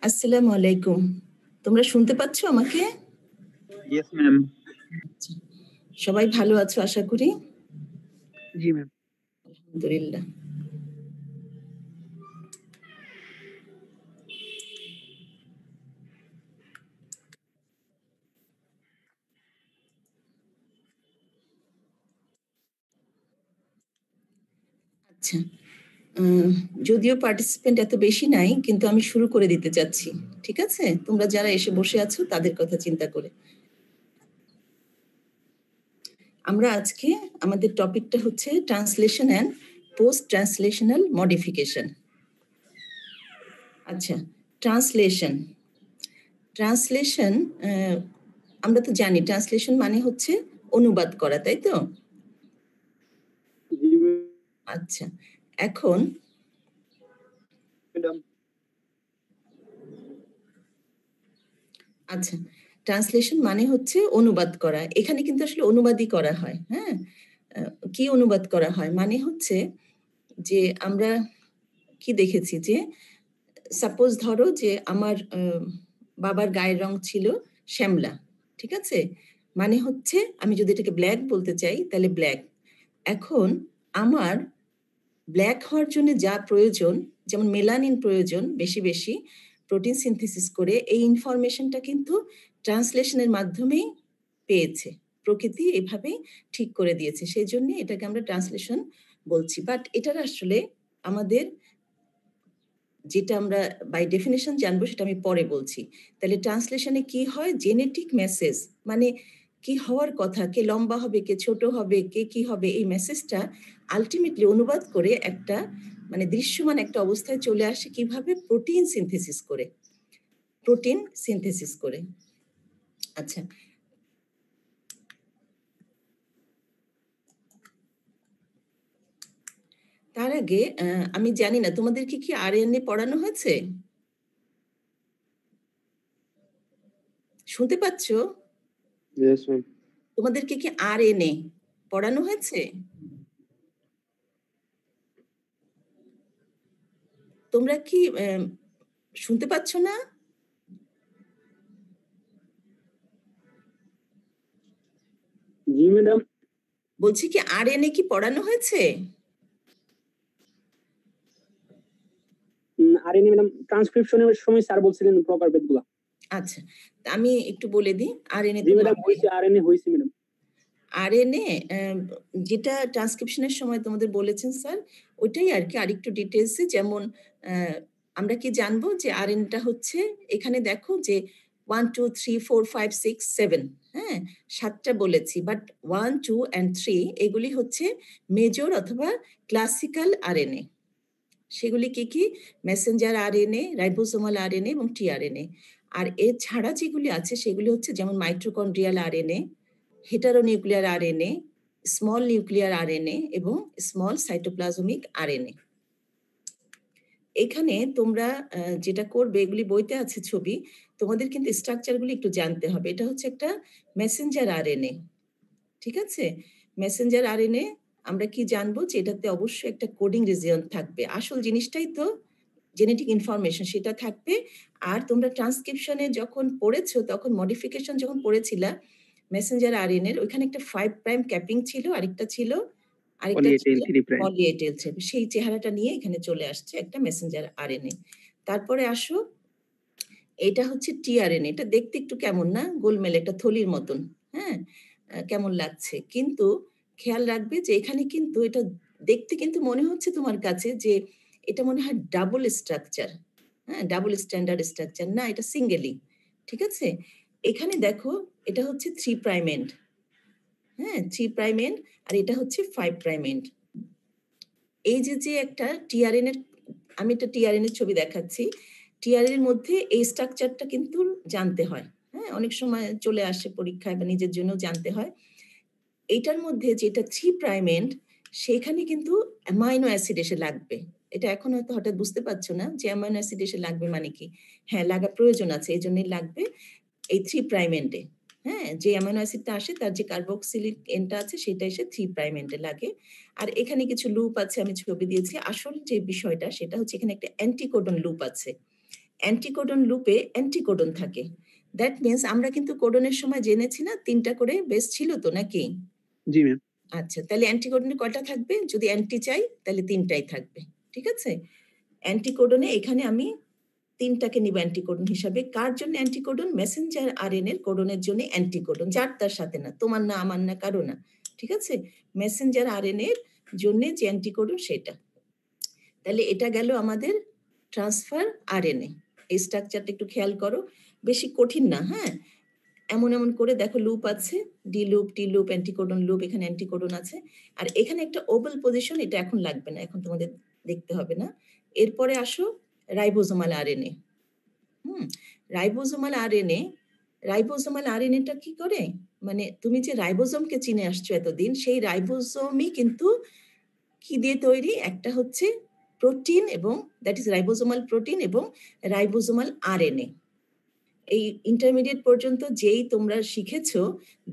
আসসালামু আলাইকুম। তোমরা শুনতে পাচ্ছ আমাকে? Yes, ma'am. সবাই ভালো আছো আশা করি? জি ম্যাম। আলহামদুলিল্লাহ। আচ্ছা, যদিও পার্টিসিপেন্ট এত বেশি নাই, কিন্তু আমি শুরু করে দিতে চাচ্ছি। ঠিক আছে? তোমরা যারা এসে বসে আছো তাদের কথা চিন্তা করে। আমরা আজকে আমাদের টপিকটা হচ্ছে translation and post translational modification. আচ্ছা, ট্রান্সলেশন ট্রান্সলেশন আমরা তো জানি ট্রান্সলেশন মানে হচ্ছে অনুবাদ করা, তাই তো? জি আচ্ছা, এখন ম্যাডাম। আচ্ছা, ট্রান্সলেশন মানে হচ্ছে অনুবাদ করা। এখানে কিন্তু আসলে অনুবাদই করা হয়, হ্যাঁ? কি অনুবাদ করা হয়? মানে হচ্ছে যে আমরা কি দেখেছি যে সাপোজ ধরো যে আমার বাবার গায়ের রং ছিল শ্যামলা, ঠিক আছে? মানে হচ্ছে আমি যদি এটাকে ব্ল্যাক বলতে চাই তাহলে ব্ল্যাক। এখন আমার ব্ল্যাক হওয়ার জন্য যা প্রয়োজন, যেমন মেলানিন প্রয়োজন বেশি বেশি প্রোটিন সিনথেসিস করে, এই ইনফরমেশনটা কিন্তু ট্রান্সলেশনের মাধ্যমেই পেয়েছে। প্রকৃতি এভাবেই ঠিক করে দিয়েছে, সেই জন্য এটাকে আমরা ট্রান্সলেশন বলছি। বাট এটার আসলে আমাদের যেটা আমরা বাই ডেফিনেশন জানবো সেটা আমি পরে বলছি। তাহলে ট্রান্সলেশনে কি হয়? জেনেটিক মেসেজ, মানে কি হওয়ার কথা, কে লম্বা হবে, কে ছোট হবে, কে কি হবে, এই মেসেজটা আলটিমেটলি অনুবাদ করে একটা মানে দৃশ্যমান একটা অবস্থায় চলে আসে কিভাবে? প্রোটিন সিনথেসিস করে। প্রোটিন সিনথেসিস করে। আচ্ছা, তার আগে আমি জানি না তোমাদেরকে কি আরএনএ পড়ানো হয়েছে? শুনতে পাচ্ছ? Yes, ma'am. তোমাদেরকে কি আরএনএ পড়ানো হয়েছে? তোমরা কি শুনতে পাচ্ছ না? জি ম্যাডাম। বলছি কি আরএনএ কি পড়ানো হয়েছে? আরএনএ ম্যাডাম ট্রান্সক্রিপশনের সময় স্যার বলছিলেন প্রপার বেদগুলা। আচ্ছা, আমি একটু বলে দিই। আরএনএ জি তো ম্যাডাম হইছে, আরএনএ হইছে ম্যাডাম। আরএনএ যেটা ট্রান্সক্রিপশনের সময় তোমাদের বলেছেন স্যার, ওইটাই আর কি আরেকটু ডিটেলসে। যেমন আমরা কি জানবো যে আরএনএটা হচ্ছে, এখানে দেখো যে 1 2 3 4 5 6 7, হ্যাঁ, 7টা বলেছি, বাট 1 2 and 3 এগুলি হচ্ছে মেজর অথবা ক্লাসিক্যাল আরএনএ। সেগুলি কি কি? মেসেঞ্জার আরএনএ, রাইবোসোমাল আরএনএ এবং টিআরএনএ। আর এছাড়া যেগুলি আছে সেগুলি হচ্ছে যেমন mitochondrial RNA, heteronuclear RNA, small nuclear RNA এবং স্মল সাইটোপ্লাজমিক আরএনএ। এখানে তোমরা যেটা করবে, এগুলি বইতে আছে ছবি, তোমাদের কিন্তু স্ট্রাকচারগুলি একটু জানতে হবে। এটা হচ্ছে একটা মেসেঞ্জার আরএনএ, ঠিক আছে? মেসেঞ্জার আরএনএ আমরা কি জানবো? যে এটাতে অবশ্যই একটা কোডিং রিজিয়ন থাকবে। আসল জিনিসটাই তো জেনেটিক ইনফরমেশন, সেটা থাকবে। আর তোমরা ট্রান্সক্রিপশনে যখন পড়েছো, তখন মডিফিকেশন যখন পড়েছিলা মেসেঞ্জার আরএনএ এর, ওইখানে একটা 5 প্রাইম ক্যাপিং ছিল, আরেকটা ছিল পলি-এ-টেইল 3 প্রাইম। পলি-এ-টেইল থ্রেড। সেই চেহারাটা নিয়ে এখানে চলে আসছে একটা মেসেঞ্জার আরএনএ। তারপরে আসো, এটা হচ্ছে টিআরএনএ। এটা দেখতে একটু কেমন না? গোলমেলে একটা থলির মতন, হ্যাঁ? কেমন লাগছে? কিন্তু খেয়াল রাখবে যে এখানে কিন্তু এটা দেখতে কিন্তু মনে হচ্ছে তোমার কাছে যে এটা মনে হয় ডাবল স্ট্রাকচার, হ্যাঁ? ডাবল স্ট্যান্ডার্ড স্ট্রাকচার না, এটা সিঙ্গেলই, ঠিক আছে? এখানে দেখো এটা হচ্ছে 3 প্রাইম এন্ড, হ্যাঁ? 3 প্রাইম এন্ড, আর এটা হচ্ছে 5 প্রাইম এন্ড। এই যে একটা টিআরএন এর, আমি একটা টিআরএন এর ছবি দেখাচ্ছি। টিআরএন এর মধ্যে এই স্ট্রাকচারটা কিন্তু জানতে হয়, হ্যাঁ? অনেক সময় চলে আসে পরীক্ষায় বা নিজের জন্যও জানতে হয়। এইটার মধ্যে যেটা 3 প্রাইম এন্ড, সেখানে কিন্তু অ্যামাইনো অ্যাসিড এসে লাগবে। এটা এখন হয়তো হঠাৎ বুঝতে পারছো না যে অ্যামাইনো অ্যাসিড এসে লাগবে মানে কি? হ্যাঁ, লাগা প্রয়োজন আছে। এজন্যই লাগবে এই 3 প্রাইম এন্ডে, হ্যাঁ? যে অ্যামাইনো অ্যাসিডটা আসে তার যে কার্বক্সিলিক এন্ডটা আছে সেটা এসে 3 প্রাইম এন্ডে লাগে। আর এখানে কিছু লুপ আছে, আমি ছবি দিয়েছি। আসল যে বিষয়টা সেটা হচ্ছে এখানে একটা অ্যান্টিকোডন লুপ আছে। অ্যান্টিকোডন লুপে অ্যান্টিকোডন থাকে। দ্যাট মিনস আমরা কিন্তু কোডনের সময় জেনেছি না ৩ টা করে বেস ছিল তো নাকি? জি ম্যাম। আচ্ছা, তাহলে অ্যান্টিকোডনে কয়টা থাকবে? যদি অ্যান্টি চাই তাহলে ৩ টাই থাকবে। ঠিক আছে? অ্যান্টিকোডনে এখানে আমি ৩ টাকে নিব অ্যান্টিকোডন হিসাবে। কার জন্য অ্যান্টিকোডন? মেসেঞ্জার আরএনএর কোডনের জন্য অ্যান্টিকোডন। যার তার সাথে না। তোমার না, আমার না, কারো না। ঠিক আছে? মেসেঞ্জার আরএনএর জন্যে যে অ্যান্টিকোডন সেটা। তাহলে এটা গেল আমাদের ট্রান্সফার আরএনএ। এই স্ট্রাকচারটা একটু খেয়াল করো। বেশি কঠিন না, হ্যাঁ? এমন, এমন করে দেখো লুপ আছে। ডি লুপ, টি লুপ, অ্যান্টিকোডন লুপ, এখানে অ্যান্টিকোডন আছে। আর এখানে একটা ওভাল পজিশন, এটা এখন লাগবে না। এখন তোমাদের দেখতে হবে না। এরপরে আসো ribosomal RNA. Ribosomal RNA, ribosomal আরএনএটা কি করে? মানে তুমি যে রাইবোজোমকে চিনে আসছো এতদিন, সেই রাইবোজোমই কিন্তু কি দিয়ে তৈরি? একটা হচ্ছে প্রোটিন এবং দ্যাট ইজ রাইবোজোমাল প্রোটিন এবং রাইবোজোমাল আরএনএ। এই ইন্টারমিডিয়েট পর্যন্ত যেই তোমরা শিখেছো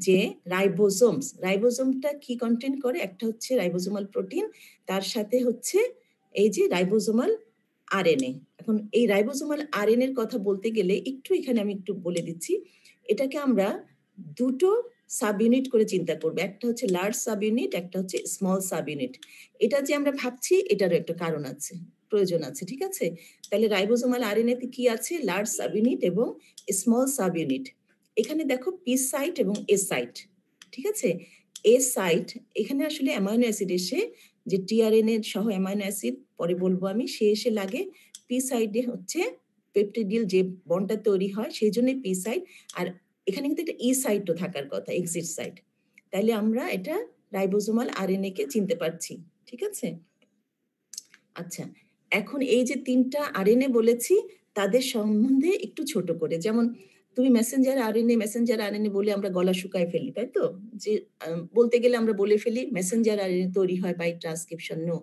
যে রাইবোজোমস, রাইবোজোমটা কি কন্টেন্ট করে? একটা হচ্ছে রাইবোজোমাল প্রোটিন, তার সাথে হচ্ছে এই যে রাইবোজোমাল আরএনএ। এখন এই রাইবোজোমাল আরএনএ এর কথা বলতে গেলে একটু এখানে আমি একটু বলে দিচ্ছি। এটাকে আমরা দুটো সাব ইউনিট করে চিন্তা করব। একটা হচ্ছে লার্জ সাব ইউনিট, একটা হচ্ছে স্মল সাব ইউনিট। এটা যে আমরা ভাবছি এটারও একটা কারণ আছে, প্রয়োজন আছে। ঠিক আছে? তাহলে রাইবোজোমাল আরএনএ তে কি আছে? লার্জ সাব ইউনিট এবং স্মল সাব ইউনিট। এখানে দেখো পি সাইট এবং এ সাইট। ঠিক আছে? এ সাইট এখানে আসলে অ্যামাইনো অ্যাসিড এসে, যে টিআরএনএ সহ অ্যামাইনো অ্যাসিড পরে বলবো আমি, সে এসে লাগে পি সাইডে, হচ্ছে পেপটিডিল যে বন্ডটা তৈরি হয় সেই জন্য পি সাইড। আর এখানে কিন্তু একটা ই সাইটও থাকার কথা, এক্সিট সাইট। তাইলে আমরা এটা রাইবোজোমাল আরএনএ কে চিনতে পারছি। ঠিক আছে? আচ্ছা, এখন এই যে ৩ টা আরএনএ বলেছি, তাদের সম্বন্ধে একটু ছোট করে, যেমন তুমি মেসেঞ্জার আরএনএ বলে আমরা গলা শুকায় ফেলি, তাই তো? যে বলতে গেলে আমরা বলে ফেলি মেসেঞ্জার আরএনএ তৈরি হয় বাই ট্রান্সক্রিপশন। নো,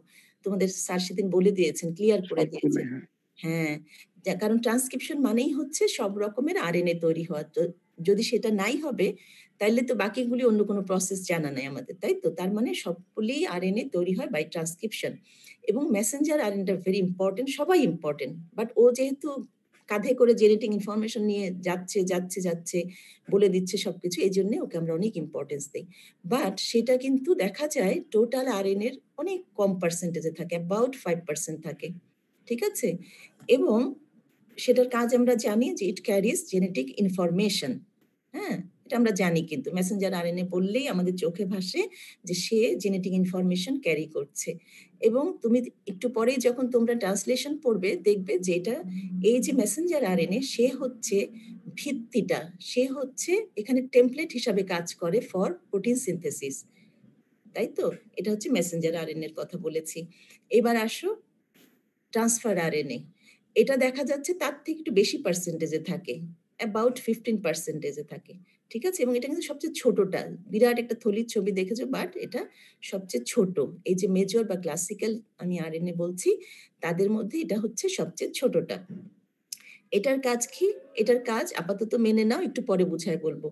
তোমাদের স্যার সেদিন বলে দিয়েছেন, ক্লিয়ার করে সবগুলো, দিয়েছেন। হ্যাঁ। হ্যাঁ, কারণ ট্রান্সক্রিপশন মানেই হচ্ছে সব রকমের আরএনএ তৈরি হওয়া। তো যদি সেটা নাই হবে, তাইলে তো বাকিগুলি অন্য কোনো প্রসেস জানা নাই আমাদের, তাই তো? তার মানে সবগুলি আরএনএ তৈরি হয় বাই ট্রান্সক্রিপশন। এবং মেসেঞ্জার আরএনএটা ভেরি ইম্পর্টেন্ট, সবাই ইম্পর্টেন্ট। বাট ও যেহেতু কাঁধে করে জেনেটিক ইনফরমেশন নিয়ে যাচ্ছে, বলে দিচ্ছে সবকিছু, এইজন্য ওকে আমরা অনেক ইম্পর্টেন্স দেই। বাট সেটা কিন্তু দেখা যায় টোটাল আরএনএর অনেক কম পার্সেন্টেজে থাকে, অ্যাবাউট 5% থাকে। ঠিক আছে? এবং সেটার কাজ আমরা জানি যে ইট ক্যারিজ জেনেটিক ইনফরমেশন। হ্যাঁ? এটা আমরা জানি, কিন্তু মেসেঞ্জার আরএনএ বললেই আমাদের চোখে ভাসে যে সে জেনেটিক ইনফরমেশন ক্যারি করছে। এবং তুমি একটু পরেই যখন তোমরা ট্রান্সলেশন পড়বে, দেখবে যে এটা, এই যে মেসেঞ্জার আরএনএ, সে হচ্ছে ভিত্তিটা, সে হচ্ছে এখানে টেমপ্লেট হিসাবে কাজ করে ফর প্রোটিন সিনথেসিস। তাই তো? এটা হচ্ছে মেসেঞ্জার আরএনএ এর কথা বলেছি। এবার আসো ট্রান্সফার আরএনএ। এটা দেখা যাচ্ছে তার থেকে একটু বেশি পার্সেন্টেজে থাকে। অ্যাবাউট 15% এ থাকে। ঠিক আছে? এবং এটা কিন্তু সবচেয়ে ছোটটা। বিরাট একটা থলির ছবি দেখেছো, বাট এটা সবচেয়ে ছোট। এই যে মেজর বা ক্লাসিক্যাল আমি আরএনএ বলছি, তাদের মধ্যে এটা হচ্ছে সবচেয়ে ছোটটা। এটার কাজ কি? এটার কাজ আপাতত মেনে নাও, একটু পরে বুঝায় বলবো।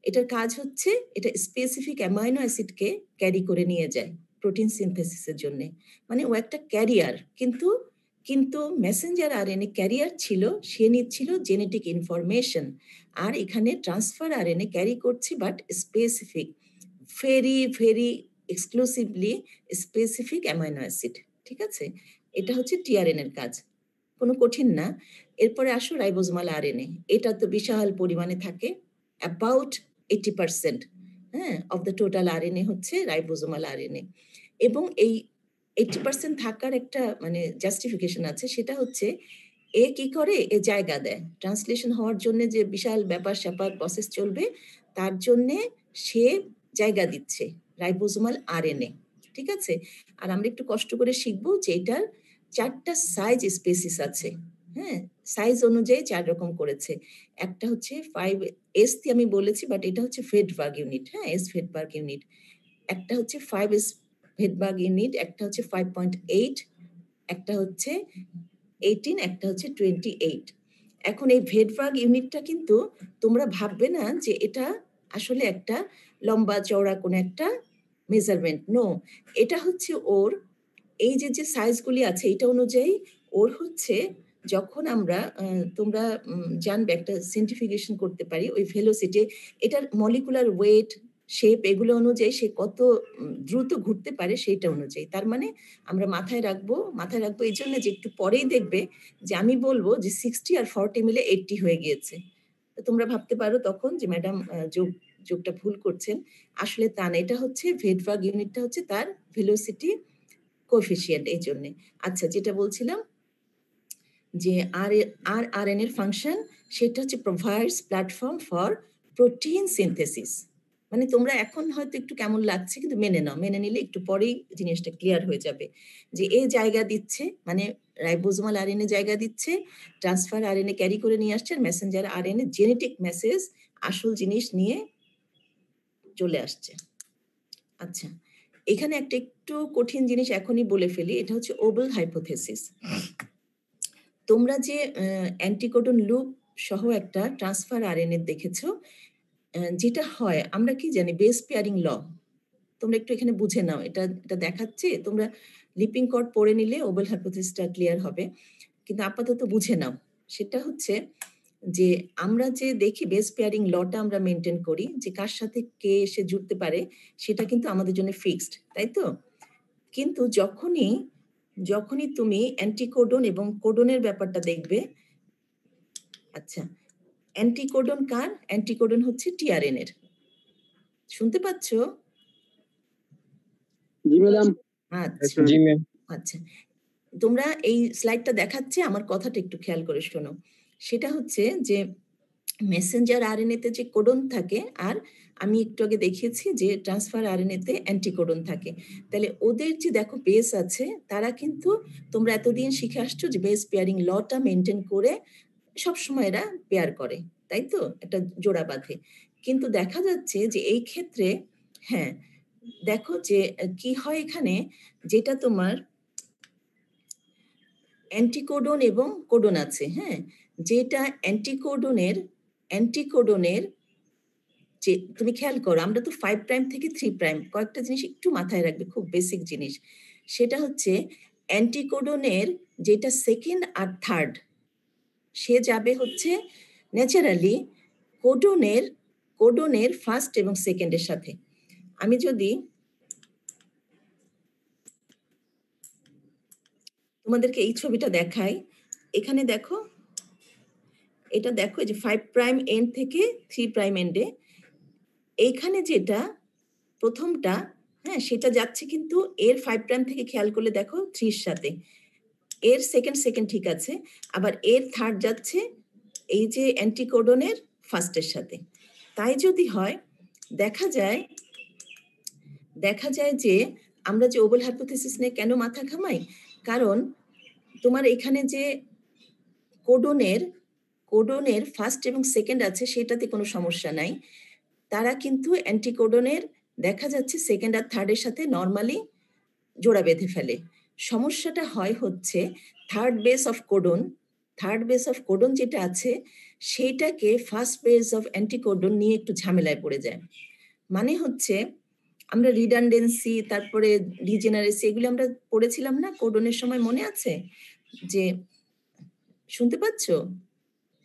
এটার কাজ হচ্ছে এটা স্পেসিফিক অ্যামাইনো অ্যাসিডকে ক্যারি করে নিয়ে যায় প্রোটিন সিনথেসিসের জন্যে। মানে ও একটা ক্যারিয়ার। কিন্তু মেসেঞ্জার আরএনএ ক্যারিয়ার ছিল, সে নিচ্ছিল জেনেটিক ইনফরমেশন। আর এখানে ট্রান্সফার আরএনএ ক্যারি করছে but specific, very exclusively specific amino acid. ঠিক আছে? এটা হচ্ছে টিআরএনএ এর কাজ। কোনো কঠিন না। এরপরে আসো রাইবোজোমাল আরএনএ। এটা তো বিশাল পরিমাণে থাকে। অ্যাবাউট 80%, হ্যাঁ? অফ দ্য টোটাল আরএনএ হচ্ছে রাইবোজোমাল আরএনএ। এবং এই 80% থাকার একটা মানে জাস্টিফিকেশন আছে। সেটা হচ্ছে এ কি করে? এ জায়গা দেয়। ট্রান্সলেশন হওয়ার জন্যে যে বিশাল ব্যাপার-স্যাপার প্রসেস চলবে, তার জন্যে সে জায়গা দিচ্ছে রাইবোজোমাল আরএনএ। ঠিক আছে? আর আমরা একটু কষ্ট করে শিখব যে এটার ৪ টা সাইজ স্পেসিস আছে। হ্যাঁ? সাইজ অনুযায়ী ৪ রকম করেছে। একটা হচ্ছে 5 এস দিয়ে আমি বলেছি, বাট এটা হচ্ছে ফেডবার্গ ইউনিট, হ্যাঁ? S Svedberg unit. একটা হচ্ছে 5 এস ফেডবার্গ ইউনিট, একটা হচ্ছে 5.8, একটা হচ্ছে 18, একটা হচ্ছে 28। এখন এই ভেডবার্গ ইউনিটটা কিন্তু তোমরা ভাববে না যে এটা আসলে একটা লম্বা চওড়া কোনো একটা মেজারমেন্ট। নো, এটা হচ্ছে ওর এই যে সাইজগুলি আছে, এটা অনুযায়ী ওর হচ্ছে যখন আমরা তোমরা জানবে একটা সিন্টিফিকেশন করতে পারি ওই ভেলোসিটি, এটার মলিকুলার ওয়েট, শেপ এগুলো অনুযায়ী সে কত দ্রুত ঘুরতে পারে সেইটা অনুযায়ী। তার মানে আমরা মাথায় রাখবো এই জন্য যে একটু পরেই দেখবে যে আমি বলবো যে 60 আর 40 মিলে 80 হয়ে গিয়েছে। তো তোমরা ভাবতে পারো তখন যে ম্যাডাম যোগটা ভুল করছেন। আসলে তা না, এটা হচ্ছে ভেডভাগ ইউনিটটা হচ্ছে তার ভেলোসিটি কোএফিসিয়েন্ট এই জন্যে। আচ্ছা, যেটা বলছিলাম যে RNA এর ফাংশন সেটা হচ্ছে provides platform for protein synthesis. মানে তোমরা এখন হয়তো একটু কেমন লাগছে, কিন্তু মেনে নাও, মেনে নিলে একটু পরেই জিনিসটা ক্লিয়ার হয়ে যাবে যে এই জায়গা দিচ্ছে, মানে রাইবোজোমাল আরএনএ জায়গা দিচ্ছে, ট্রান্সফার আরএনএ ক্যারি করে নিয়ে আসছে, আর মেসেঞ্জার আরএনএ জেনেটিক মেসেজ আসল জিনিস নিয়ে চলে আসছে। আচ্ছা, এখানে একটা একটু কঠিন জিনিস এখনই বলে ফেলি, এটা হচ্ছে ওবেল হাইপোথেসিস। তোমরা যে অ্যান্টিকোডন লুপ সহ একটা ট্রান্সফার আরএনএ দেখেছো, যেটা হয় আমরা কি জানি বেস পেয়ারিং ল। তোমরা একটু এখানে বুঝে নাও, এটা দেখাচ্ছে, তোমরা লিপিং কড পড়ে নিলে ওবেল হাইপোথেসিসটা ক্লিয়ার হবে, কিন্তু আপাতত বুঝে নাও। সেটা হচ্ছে যে আমরা যে দেখি বেস পেয়ারিং লটা আমরা মেনটেন করি যে কার সাথে কে এসে জুড়তে পারে, সেটা কিন্তু আমাদের জন্য ফিক্সড, তাই তো? কিন্তু যখনই তুমি অ্যান্টিকোডন এবং কোডনের ব্যাপারটা দেখবে, আচ্ছা, অ্যান্টিকোডন কার? অ্যান্টিকোডন হচ্ছে টিআরএন এর। শুনতে পাচ্ছ? জি ম্যাডাম। আচ্ছা জি ম্যাম। আচ্ছা, তোমরা এই স্লাইডটা দেখাচ্ছে, আমার কথাটা একটু খেয়াল করে শোনো। সেটা হচ্ছে যে মেসেঞ্জার আরএনএ তে যে কোডন থাকে, আর আমি একটু আগে দেখিয়েছি যে ট্রান্সফার আরএনএ তে অ্যান্টিকোডন থাকে। তাহলে ওদের যে দেখো বেস আছে, তারা কিন্তু তোমরা এতদিন শিখে আসছো যে বেস পেয়ারিং লটা মেনটেন করে সবসময় এরা পেয়ার করে, তাই তো? একটা জোড়া বাঁধে। কিন্তু দেখা যাচ্ছে যে এই ক্ষেত্রে, হ্যাঁ, দেখো যে কি হয় এখানে, যেটা তোমার অ্যান্টিকোডন এবং কোডন আছে, হ্যাঁ, যেটা অ্যান্টিকোডনের যে তুমি খেয়াল করো, আমরা তো 5 প্রাইম থেকে 3 প্রাইম, কয়েকটা জিনিস একটু মাথায় রাখবে, খুব বেসিক জিনিস। সেটা হচ্ছে অ্যান্টিকোডনের যেটা সেকেন্ড আর থার্ড, সে যাবে হচ্ছে ন্যাচারালি কোডনের ফার্স্ট এবং সেকেন্ডের সাথে। আমি যদি তোমাদেরকে এই ছবিটা দেখাই, এখানে দেখো, এটা দেখো যে 5 প্রাইম এন্ড থেকে 3 প্রাইম এন্ডে, এইখানে যেটা প্রথমটা, হ্যাঁ, সেটা যাচ্ছে কিন্তু এর 5 প্রাইম থেকে খেয়াল করলে দেখো 3 এর সাথে, এর সেকেন্ড ঠিক আছে, আবার এর থার্ড যাচ্ছে এই যে অ্যান্টিকোডনের ফার্স্টের সাথে। তাই যদি হয়, দেখা যায় যে আমরা যে ওবেল হাইপোথেসিস নিয়ে কেন মাথা ঘামাই, কারণ তোমার এখানে যে কোডনের ফার্স্ট এবং সেকেন্ড আছে, সেটাতে কোনো সমস্যা নাই। তারা কিন্তু অ্যান্টিকোডনের দেখা যাচ্ছে সেকেন্ড আর থার্ডের সাথে নর্মালি জোড়া বেঁধে ফেলে। সমস্যাটা হয় হচ্ছে থার্ড বেস অফ কোডন যেটা আছে, সেইটাকে ফার্স্ট বেস অফ অ্যান্টিকোডন নিয়ে একটু ঝামেলায় পড়ে যায়। মানে হচ্ছে আমরা রিডান্ডেন্সি, তারপরে ডিজেনারেসি, এগুলো আমরা পড়েছিলাম না কোডনের সময়, মনে আছে? যে শুনতে পাচ্ছ?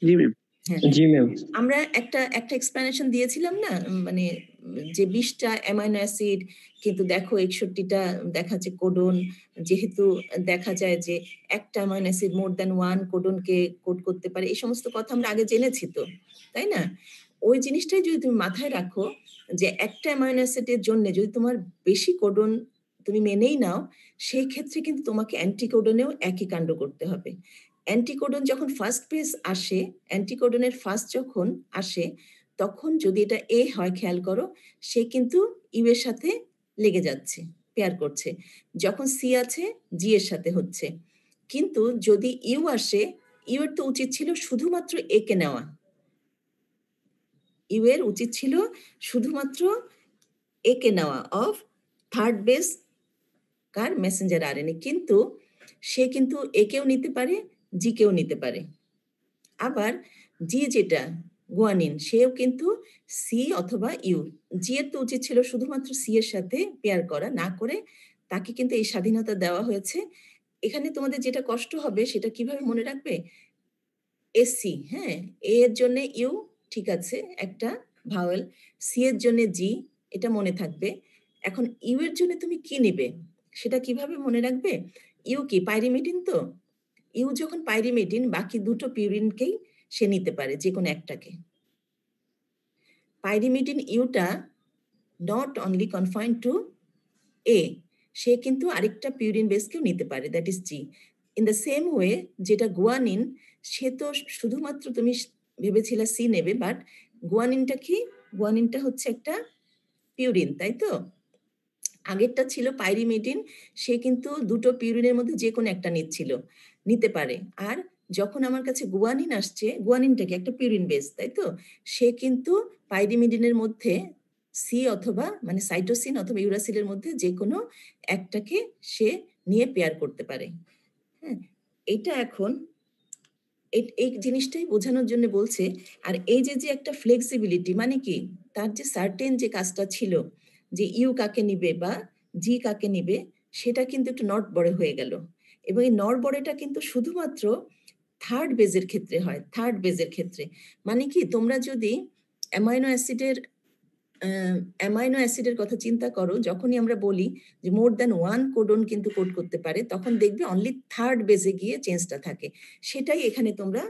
জি ম্যাম। হ্যাঁ, জি ম্যাম। আমরা একটা এক্সপ্লেনেশন দিয়েছিলাম না, মানে যে 20টা অ্যামাইনো অ্যাসিড, কিন্তু দেখো 61টা দেখাচ্ছে কোডন, যেহেতু দেখা যায় যে একটা amino acid more than one কোডনকে কোড করতে পারে, এই সমস্ত কথা আমরা আগে জেনেছি তো, তাই না? ওই জিনিসটাই যদি তুমি মাথায় রাখো যে একটা অ্যামাইনো অ্যাসিডের জন্য যদি তোমার বেশি কোডন তুমি মেনেই নাও, সেই ক্ষেত্রে কিন্তু তোমাকে অ্যান্টিকোডনেও একই কাণ্ড করতে হবে। অ্যান্টিকোডন যখন ফার্স্ট বেস আসে, অ্যান্টিকোডনের ফার্স্ট যখন আসে, তখন যদি এটা এ হয়, খেয়াল করো, সে কিন্তু ইউ এর সাথে লেগে যাচ্ছে, পেয়ার করছে। যখন সি আছে, জি এর সাথে হচ্ছে। কিন্তু যদি ইউ আসে, ইউ এর তো উচিত ছিল শুধুমাত্র এ কে নেওয়া, ইউ এর উচিত ছিল শুধুমাত্র এ কে নেওয়া of third base car Messenger RNA, কিন্তু সে কিন্তু এ কেও নিতে পারে, জি কেও নিতে পারে। আবার জি যেটা গুয়ানিন, সেও কিন্তু সি অথবা ইউ, জি এর তো উচিত ছিল শুধুমাত্র সি এর সাথে পেয়ার করা, না করে তাকে কিন্তু এই স্বাধীনতা দেওয়া হয়েছে এখানে তোমাদের যেটা কষ্ট হবে সেটা কিভাবে মনে রাখবে? এসি, হ্যাঁ? এ এর জন্য ইউ, ঠিক আছে, একটা ভাওয়েল। সি এর জন্য জি, এটা মনে থাকবে। এখন ইউ এর জন্য তুমি কি নিবে? সেটা কিভাবে মনে রাখবে? ইউ কি পাইরিমিডিন তো? ইউ যখন পাইরিমিডিন, বাকি দুটো পিউরিনকেই সে নিতে পারে, যেকোনো একটাকে। পাইরিমিডিন ইউটা not only confined to A, সে কিন্তু আরেকটা পিউরিন বেসকেও নিতে পারে, that is G. In the same way, যেটা গুয়ানিন, সে তো শুধুমাত্র তুমি ভেবেছিলে সি নেবে, বাট গুয়ানিনটা কি? গুয়ানিনটা হচ্ছে একটা পিউরিন, তাই তো? আগেরটা ছিল পাইরিমিডিন, সে কিন্তু দুটো পিউরিনের মধ্যে যে কোনো একটা নিতে পারে। আর যখন আমার কাছে গুয়ানিন আসছে, গুয়ানিনটা কি একটা পিউরিন বেস, তাই তো? সে কিন্তু পাইরিমিডিনের মধ্যে সি অথবা মানে সাইটোসিন অথবা ইউরাসিলের মধ্যে যে কোনো একটাকে সে নিয়ে পেয়ার করতে পারে। হ্যাঁ, এটা এখন এই জিনিসটাই বোঝানোর জন্য বলছে। আর এই যে একটা ফ্লেক্সিবিলিটি, মানে কি? তার যে সার্টেন যে কাজটা ছিল, যে ইউ কাকে নিবে বা জি কাকে নিবে, সেটা কিন্তু একটু নড়বড়ে হয়ে গেল। এবং এই নড়বড়েটা কিন্তু শুধুমাত্র থার্ড বেজের ক্ষেত্রে হয়, থার্ড বেজের ক্ষেত্রে। মানে কি, তোমরা যদি অ্যামাইনো অ্যাসিডের অ্যামাইনো অ্যাসিডের কথা চিন্তা করো, যখনই আমরা বলি যে মোর দ্যান ওয়ান কোডন কিন্তু কোড করতে পারে, তখন দেখবে অনলি থার্ড বেজে গিয়ে চেঞ্জটা থাকে। সেটাই এখানে তোমরা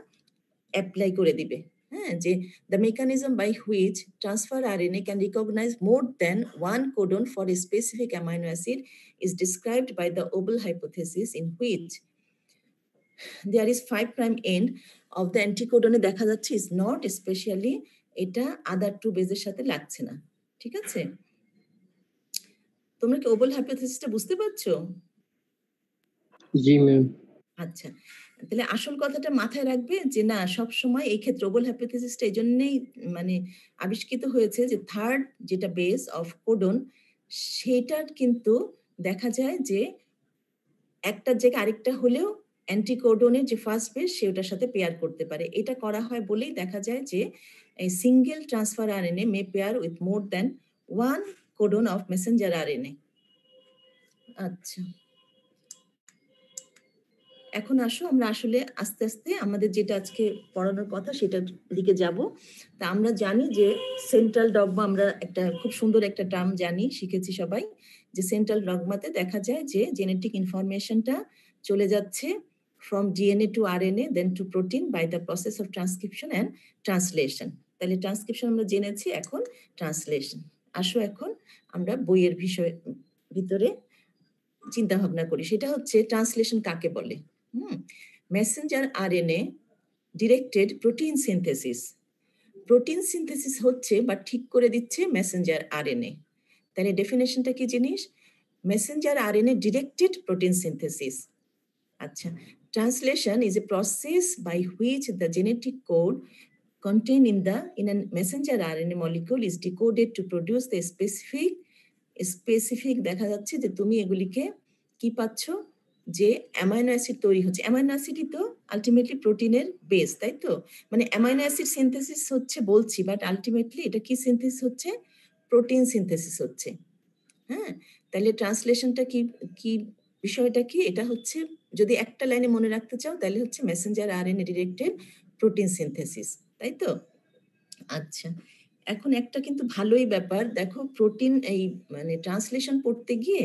অ্যাপ্লাই করে দিবে। হ্যাঁ, যে the mechanism by which transfer RNA can recognise more than one codon for a specific amino acid is described by the wobble hypothesis in which there is 5' end of the অ্যান্টিকোডনে দেখা যাচ্ছে is not specially, এটা আদার two বেজের সাথে লাগছে না। ঠিক আছে, তোমরা কি ওবেল হাইপোথেসিসটা বুঝতে পারছো? জি ম্যাম। আচ্ছা, তাহলে আসল কথাটা মাথায় রাখবে যে না, সবসময় এই ক্ষেত্রে ওবেল হাইপোথেসিসটা এই জন্যই মানে আবিষ্কৃত হয়েছে যে থার্ড যেটা বেস অফ কোডন, সেটার কিন্তু দেখা যায় যে একটার জায়গায় আরেকটা হলেও অ্যান্টিকোডনের যে ফার্স্ট বেস সে ওটার সাথে পেয়ার করতে পারে। এটা করা হয় বলেই দেখা যায় যে এই single transfer RNA May pair with more than one codon of Messenger RNA. আচ্ছা, এখন আসো আমরা আসলে আস্তে আস্তে আমাদের যেটা আজকে পড়ানোর কথা সেটার দিকে যাব। তা আমরা জানি যে সেন্ট্রাল ডগমা, আমরা একটা খুব সুন্দর একটা টার্ম জানি, শিখেছি সবাই, যে সেন্ট্রাল ডগমাতে দেখা যায় যে জেনেটিক ইনফরমেশনটা চলে যাচ্ছে from DNA to RNA then to protein by the process of transcription and translation. তাহলে ট্রান্সক্রিপশন আমরা জেনেছি, এখন ট্রান্সলেশন। আসো এখন আমরা বইয়ের ভিতরে চিন্তা ভাবনা করি, সেটা হচ্ছে ট্রান্সলেশন কাকে বলে। Messenger RNA directed protein synthesis. Protein synthesis হচ্ছে বা ঠিক করে দিচ্ছে মেসেঞ্জার আরএনএ। তাহলে ডেফিনেশনটা কি জিনিস? Messenger RNA directed protein synthesis. আচ্ছা, translation is a process by which the genetic code contained in a messenger RNA molecule is decoded to produce the specific দেখা যাচ্ছে যে তুমি এগুলিকে কি পাচ্ছ, যে অ্যামাইনো অ্যাসিড তৈরি হচ্ছে। অ্যামাইনো অ্যাসিডই তো আলটিমেটলি প্রোটিনের বেস, তাই তো? মানে অ্যামাইনো অ্যাসিড সিনথেসিস হচ্ছে বলছি, বাট আলটিমেটলি এটা কি সিনথেসিস হচ্ছে? প্রোটিন সিনথেসিস হচ্ছে। হ্যাঁ, তাহলে ট্রান্সলেশনটা কি, কি বিষয়টা কি? এটা হচ্ছে, যদি একটা লাইনে মনে রাখতে চাও তাহলে হচ্ছে Messenger RNA directed protein synthesis, তাই তো? আচ্ছা, এখন একটা কিন্তু ভালোই ব্যাপার দেখো, প্রোটিন এই মানে ট্রান্সলেশন পড়তে গিয়ে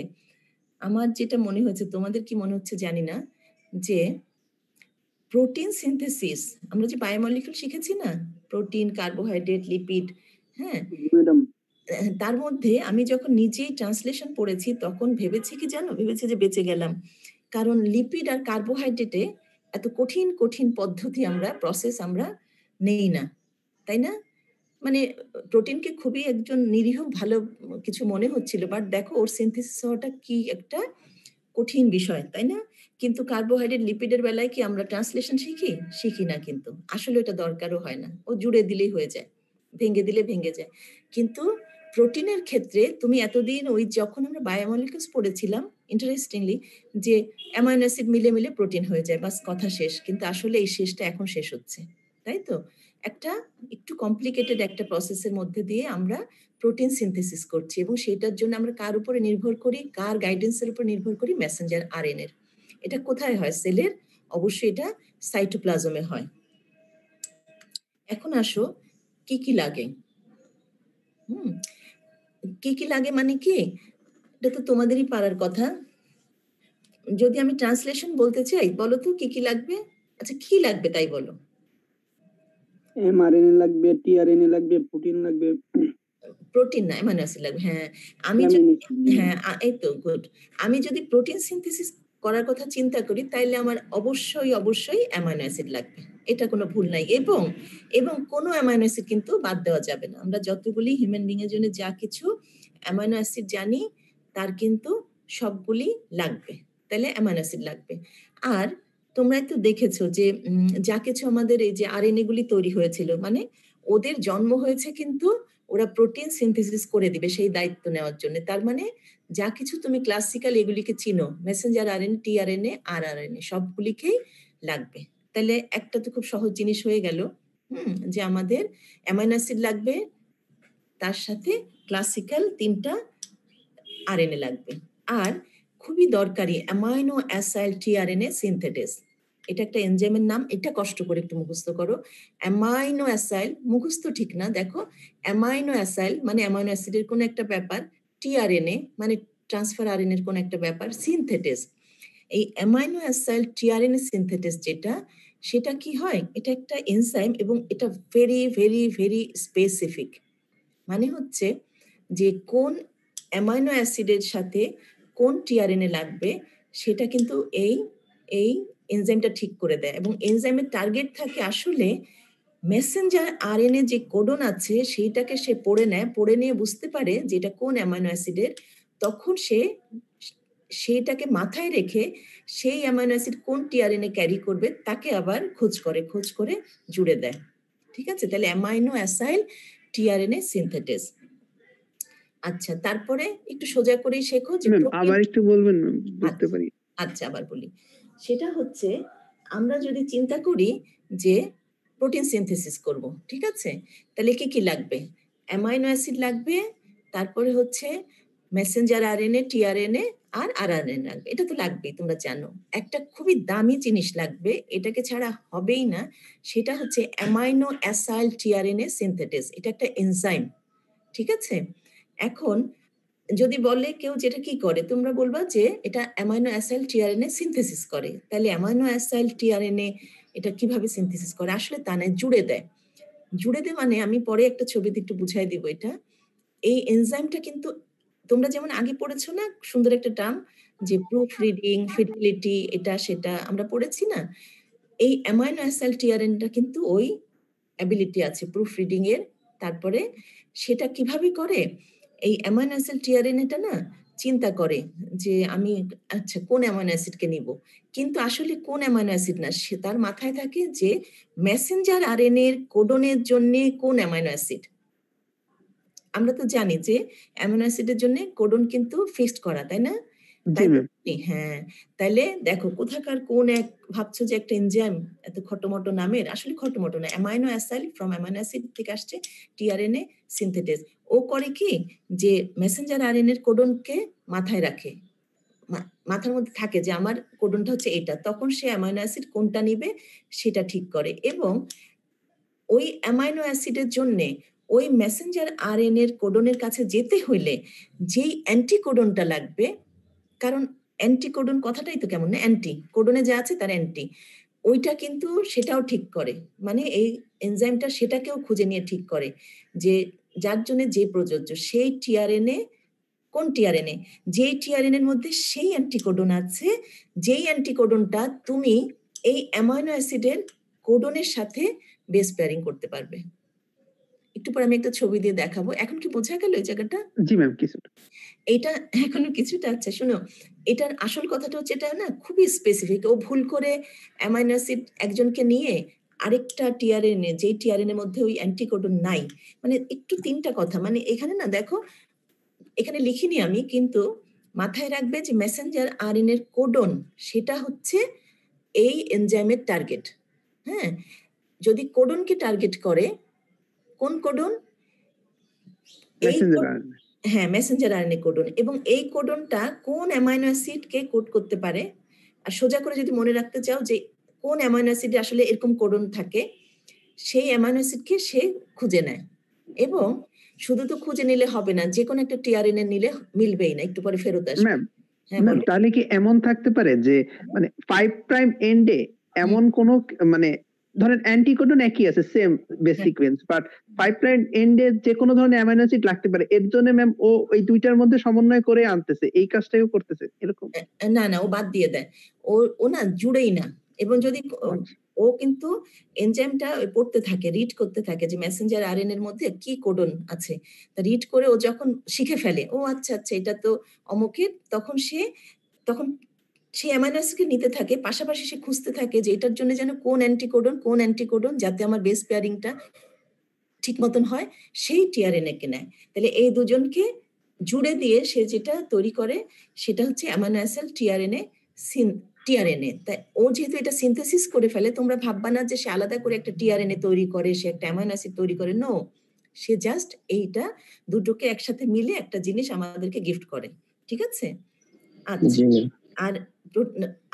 আমার যেটা মনে হয়েছে, তোমাদের কি মনে হচ্ছে জানি না, যে প্রোটিন সিনথেসিস আমরা যে বায়োমলিকুল শিখেছি না, প্রোটিন, কার্বোহাইড্রেট, লিপিড, হ্যাঁ, ম্যাডাম। তার মধ্যে আমি যখন নিজেই ট্রান্সলেশন পড়েছি তখন ভেবেছি কি জানো, ভেবেছি যে বেঁচে গেলাম। কারণ লিপিড আর কার্বোহাইড্রেটে এত কঠিন কঠিন পদ্ধতি আমরা প্রসেস আমরা নেই না, তাই না? মানে প্রোটিনকে খুবই একজন নিরীহ ভালো কিছু মনে হচ্ছিল, বাট দেখো ওর সিনথেসিস হওয়াটা কি একটা কঠিন বিষয়, তাই না? কিন্তু কার্বোহাইড্রেট, লিপিডের বেলায় কি আমরা ট্রান্সলেশন শিখি? শিখি না, কিন্তু আসলে এটা দরকারও হয় না, ও জুড়ে দিলেই হয়ে যায়, ভেঙে দিলে ভেঙে যায়। কিন্তু প্রোটিনের ক্ষেত্রে তুমি এতদিন ওই যখন আমরা বায়োমলিকুলস পড়েছিলাম, ইন্টারেস্টিংলি, যে অ্যামাইনো অ্যাসিড মিলে মিলে প্রোটিন হয়ে যায়, বাস কথা শেষ। কিন্তু আসলে এই শেষটা এখন শেষ হচ্ছে, তাই তো? একটা একটু কমপ্লিকেটেড একটা প্রসেসের মধ্যে দিয়ে আমরা প্রোটিন সিনথেসিস করছি, এবং সেটার জন্য আমরা কার উপরে নির্ভর করি, কার গাইডেন্সের উপর নির্ভর করি? মেসেঞ্জার আরএনএর। এটা কোথায় হয়? সেলের অবশ্যই এটা সাইটোপ্লাজমে হয়। এখন আসো কি কি লাগে? কি কি লাগে মানে কি? এটা তো তোমাদেরই পারার কথা। যদি আমি ট্রান্সলেশন বলতে চাই, বলো তো কি কি লাগবে? আচ্ছা, কি লাগবে তাই বলো। mRNA লাগবে, tRNA লাগবে, প্রোটিন লাগবে, প্রোটিন না, অ্যামাইনো অ্যাসিড লাগবে। হ্যাঁ, আমি অ্যামিনো যদি অ্যাসিড। জি হ্যাঁ, এই তো গুড। আমি যদি প্রোটিন সিনথেসিস করার কথা চিন্তা করি, তাইলে আমার অবশ্যই অ্যামাইনো অ্যাসিড লাগবে। এটা কোনো ভুল নাই। এবং কোনো অ্যামাইনো অ্যাসিড কিন্তু বাদ দেওয়া যাবে না। আমরা যতগুলি হিউম্যান বিং এর জন্য যা কিছু অ্যামাইনো অ্যাসিড জানি, তার কিন্তু সবগুলি লাগবে। তাইলে অ্যামাইনো অ্যাসিড লাগবে। আর তোমরা তো দেখেছো যে যা কিছু আমাদের এই যে আরএনএ গুলি তৈরি হয়েছিল, মানে ওদের জন্ম হয়েছে কিন্তু ওরা প্রোটিন সিনথেসিস করে দিবে সেই দায়িত্ব নেওয়ার জন্য। তার মানে যা কিছু তুমি ক্লাসিক্যাল এগুলিকে চিনো, মেসেঞ্জার আরএনএ, টিআরএনএ, আরআরএনএ সবগুলিকেই লাগবে। তাহলে একটা তো খুব সহজ জিনিস হয়ে গেল, যে আমাদের অ্যামাইনো অ্যাসিড লাগবে, তার সাথে ক্লাসিক্যাল 3টা আরএনএ লাগবে। আর খুবই দরকারি অ্যামাইনো অ্যাসাইল টিআরএনএ সিনথেটেস। এটা একটা এনজাইমের নাম, এটা কষ্ট করে একটু মুখস্থ করো। অ্যামাইনো অ্যাসাইল, মুখস্থ ঠিক না, দেখো অ্যামাইনো অ্যাসাইল মানে অ্যামাইনো অ্যাসিডের কোন একটা ব্যাপার, টিআরএনএ মানে ট্রান্সফার আরএনএ এর কোন একটা ব্যাপার, সিনথেটেস। এই অ্যামাইনো অ্যাসাইল টিআরএনএ সিনথেটেস যেটা, সেটা কি হয়? এটা একটা এনজাইম এবং এটা ভেরি ভেরি ভেরি স্পেসিফিক। মানে হচ্ছে যে কোন অ্যামাইনো অ্যাসিডের সাথে কোন টিআরএনএ লাগবে, সেটা কিন্তু এই এনজাইমটা ঠিক করে দেয়। এবং এনজাইমের টার্গেট থাকে আসলে মেসেঞ্জার আরএনএ যে কোডন আছে সেইটাকে সে পড়ে নেয়, পড়ে নিয়ে বুঝতে পারে যে এটা কোন অ্যামাইনো অ্যাসিডের। তখন সে সেইটাকে মাথায় রেখে সেই অ্যামাইনো অ্যাসিড কোন টিআরএনএ ক্যারি করবে তাকে আবার খোঁজ করে জুড়ে দেয়। ঠিক আছে? তাহলে অ্যামাইনো অ্যাসাইল টিআরএনএ সিনথেটেস। আচ্ছা, তারপরে একটু সোজা করেই শেখো যে আবার একটু বলবেন ম্যাম, বুঝতে পারি। আচ্ছা, আবার বলি। সেটা হচ্ছে আমরা যদি চিন্তা করি যে প্রোটিন সিনথেসিস করব, ঠিক আছে? তাহলে কি কি লাগবে? অ্যামাইনো অ্যাসিড লাগবে, তারপরে হচ্ছে মেসেঞ্জার আরএনএ, টিআরএনএ আর আরআরএনএ লাগবে। এটা তো লাগবেই, তোমরা জানো। একটা খুবই দামি জিনিস লাগবে, এটাকে ছাড়া হবেই না। সেটা হচ্ছে অ্যামাইনো অ্যাসাইল টিআরএনএ সিনথেটেস। এটা একটা এনজাইম, ঠিক আছে? এখন যদি বলে কেউ যেটা কি করে, তোমরা বলবা যে এটা অ্যামাইনো অ্যাসাইল টিআরএনএ সিনথেসিস করে। তাহলে অ্যামাইনো অ্যাসাইল টিআরএনএ এটা কিভাবে সিনথেসিস করে? আসলে তা নয়, জুড়ে দেয়। জুড়ে দেয় মানে আমি পরে একটা ছবিতে একটু বুঝাই দিব এটা। এই এনজাইমটা কিন্তু তোমরা যেমন আগে পড়েছো না সুন্দর একটা টার্ম, যে প্রুফ রিডিং, ফিডিলিটি, এটা সেটা আমরা পড়েছি না? এই অ্যামাইনো অ্যাসাইল টিআরএনএটা কিন্তু ওই অ্যাবিলিটি আছে প্রুফ রিডিং এর। তারপরে সেটা কিভাবে করে? এই অ্যামাইনো অ্যাসিড টিআরএনএটা না চিন্তা করে যে আমি আচ্ছা কোন অ্যামাইনো অ্যাসিডকে নিব, কিন্তু আসলে কোন অ্যামাইনো অ্যাসিড না, সে তার মাথায় থাকে যে মেসেঞ্জার আরএনএ এর কোডনের জন্য কোন অ্যামাইনো অ্যাসিড। আমরা তো জানি যে অ্যামাইনো অ্যাসিডের জন্য কোডন কিন্তু ফিক্সড করা, তাই না? তাই তো? হ্যাঁ, তাইলে দেখো কোথাকার কোন এক ভাবছো যে একটা এনজাইম এত খটোমটো নামের, আসলে খটোমটো না, amino acyl from amino acid থেকে আসছে, টিআরএনএ সিনথেটেস। ও করে কি যে মেসেঞ্জার আরএনএ এর কোডনকে মাথায় রাখে, মাথার মধ্যে থাকে যে আমার কোডনটা হচ্ছে এটা, তখন সে অ্যামাইনো অ্যাসিড কোনটা নিবে সেটা ঠিক করে। এবং ওই অ্যামাইনো অ্যাসিডের জন্য ওই মেসেঞ্জার আরএনএ এর কোডনের কাছে যেতে হইলে যেই অ্যান্টিকোডনটা লাগবে, কারণ অ্যান্টিকোডন কথাটাই তো কেমন না, অ্যান্টি কোডনে যা আছে তার অ্যান্টি, ওইটা কিন্তু সেটাও ঠিক করে। মানে এই এনজাইমটা সেটাকেও খুঁজে নিয়ে ঠিক করে যে যার জন্য যে প্রযোজ্য সেই টিআরএনএ কোন টিআরএনএ, যেই টিআরএনএ এর মধ্যে সেই অ্যান্টিকোডন আছে, যেই অ্যান্টিকোডনটা তুমি এই অ্যামাইনো অ্যাসিডের কোডনের সাথে বেস পেয়ারিং করতে পারবে। একটু পরে আমি একটা ছবি দিয়ে দেখাবো। এখন কি বোঝা গেল এই জায়গাটা? জি ম্যাম, কিছুটা। এটা এখনো কিছুটা। আচ্ছা শোনো, এটার আসল কথাটা হচ্ছে এটা না খুবই স্পেসিফিক। ও ভুল করে অ্যামাইনো অ্যাসিড একজনকে নিয়ে আরেকটা টিআরএনএ, যেই টিআরএনএ এর মধ্যে ওই অ্যান্টিকোডন নাই, মানে একটু 3টা কথা, মানে এখানে না দেখো, এখানে লিখিনি আমি, কিন্তু মাথায় রাখবে যে মেসেঞ্জার আরএনএ এর কোডন সেটা হচ্ছে এই এনজাইমের টার্গেট। হ্যাঁ, যদি কোডনকে টার্গেট করে, কোন কোডন? এই হ্যাঁ, মেসেঞ্জার আরএনএ কোডন। এবং এই কোডনটা কোন অ্যামাইনো অ্যাসিডকে কোড করতে পারে আর সোজা করে যদি মনে রাখতে চাও যে কোন অ্যামাইনো অ্যাসিডে আসলে এরকম কোডন থাকে, সেই অ্যামাইনো অ্যাসিডকে সে খুঁজে নেয়। এবং শুধু তো খুঁজে নিলে হবে না, যে কোনো একটা টিআরএনএ নিলে মিলবেই না, একটু পরে ফেরত আসবে। ম্যাম হ্যাঁ, ম্যাম বলো। তাহলে কি এমন থাকতে পারে যে মানে 5 প্রাইম এন্ডে এমন কোন মানে ধরেন অ্যান্টিকোডন একই আছে same base sequence, but 5 prime এন্ডে যে কোনো ধরনের অ্যামাইনো অ্যাসিড লাগতে পারে, এর জন্য ম্যাম ও ওই দুইটার মধ্যে সমন্বয় করে আনতেছে, এই কাজটাও করতেছে এরকম? না না, ও বাদ দিয়ে দেয়, ও ও না জুড়েই না। এবং যদি ও কিন্তু এনজাইমটা পড়তে থাকে, রিড করতে থাকে যে মেসেঞ্জার আরএনএ এর মধ্যে কি কোডন আছে, তা রিড করে ও যখন শিখে ফেলে, ও আচ্ছা আচ্ছা এটা তো অমুকের, তখন সে অ্যামাইনো অ্যাসিডকে নিতে থাকে, পাশাপাশি সে খুঁজতে থাকে যে এটার জন্য যেন কোন অ্যান্টিকোডন যাতে আমার বেস পেয়ারিংটা ঠিক মতন হয়, সেই টিআরএনএ কে নেয়। তাহলে এই দুজনকে জুড়ে দিয়ে সে যেটা তৈরি করে সেটা হচ্ছে অ্যামাইনো অ্যাসিড টিআরএনএ। তাই ও যেহেতু এটা সিনথেসিস করে ফেলে, তোমরা ভাববা না যে সে আলাদা করে একটা টিআরএনএ তৈরি করে, সে একটা অ্যামাইনো অ্যাসিড তৈরি করে। নো, সে জাস্ট এইটা দুটোকে একসাথে মিলে একটা জিনিস আমাদেরকে গিফট করে। ঠিক আছে? আচ্ছা। আর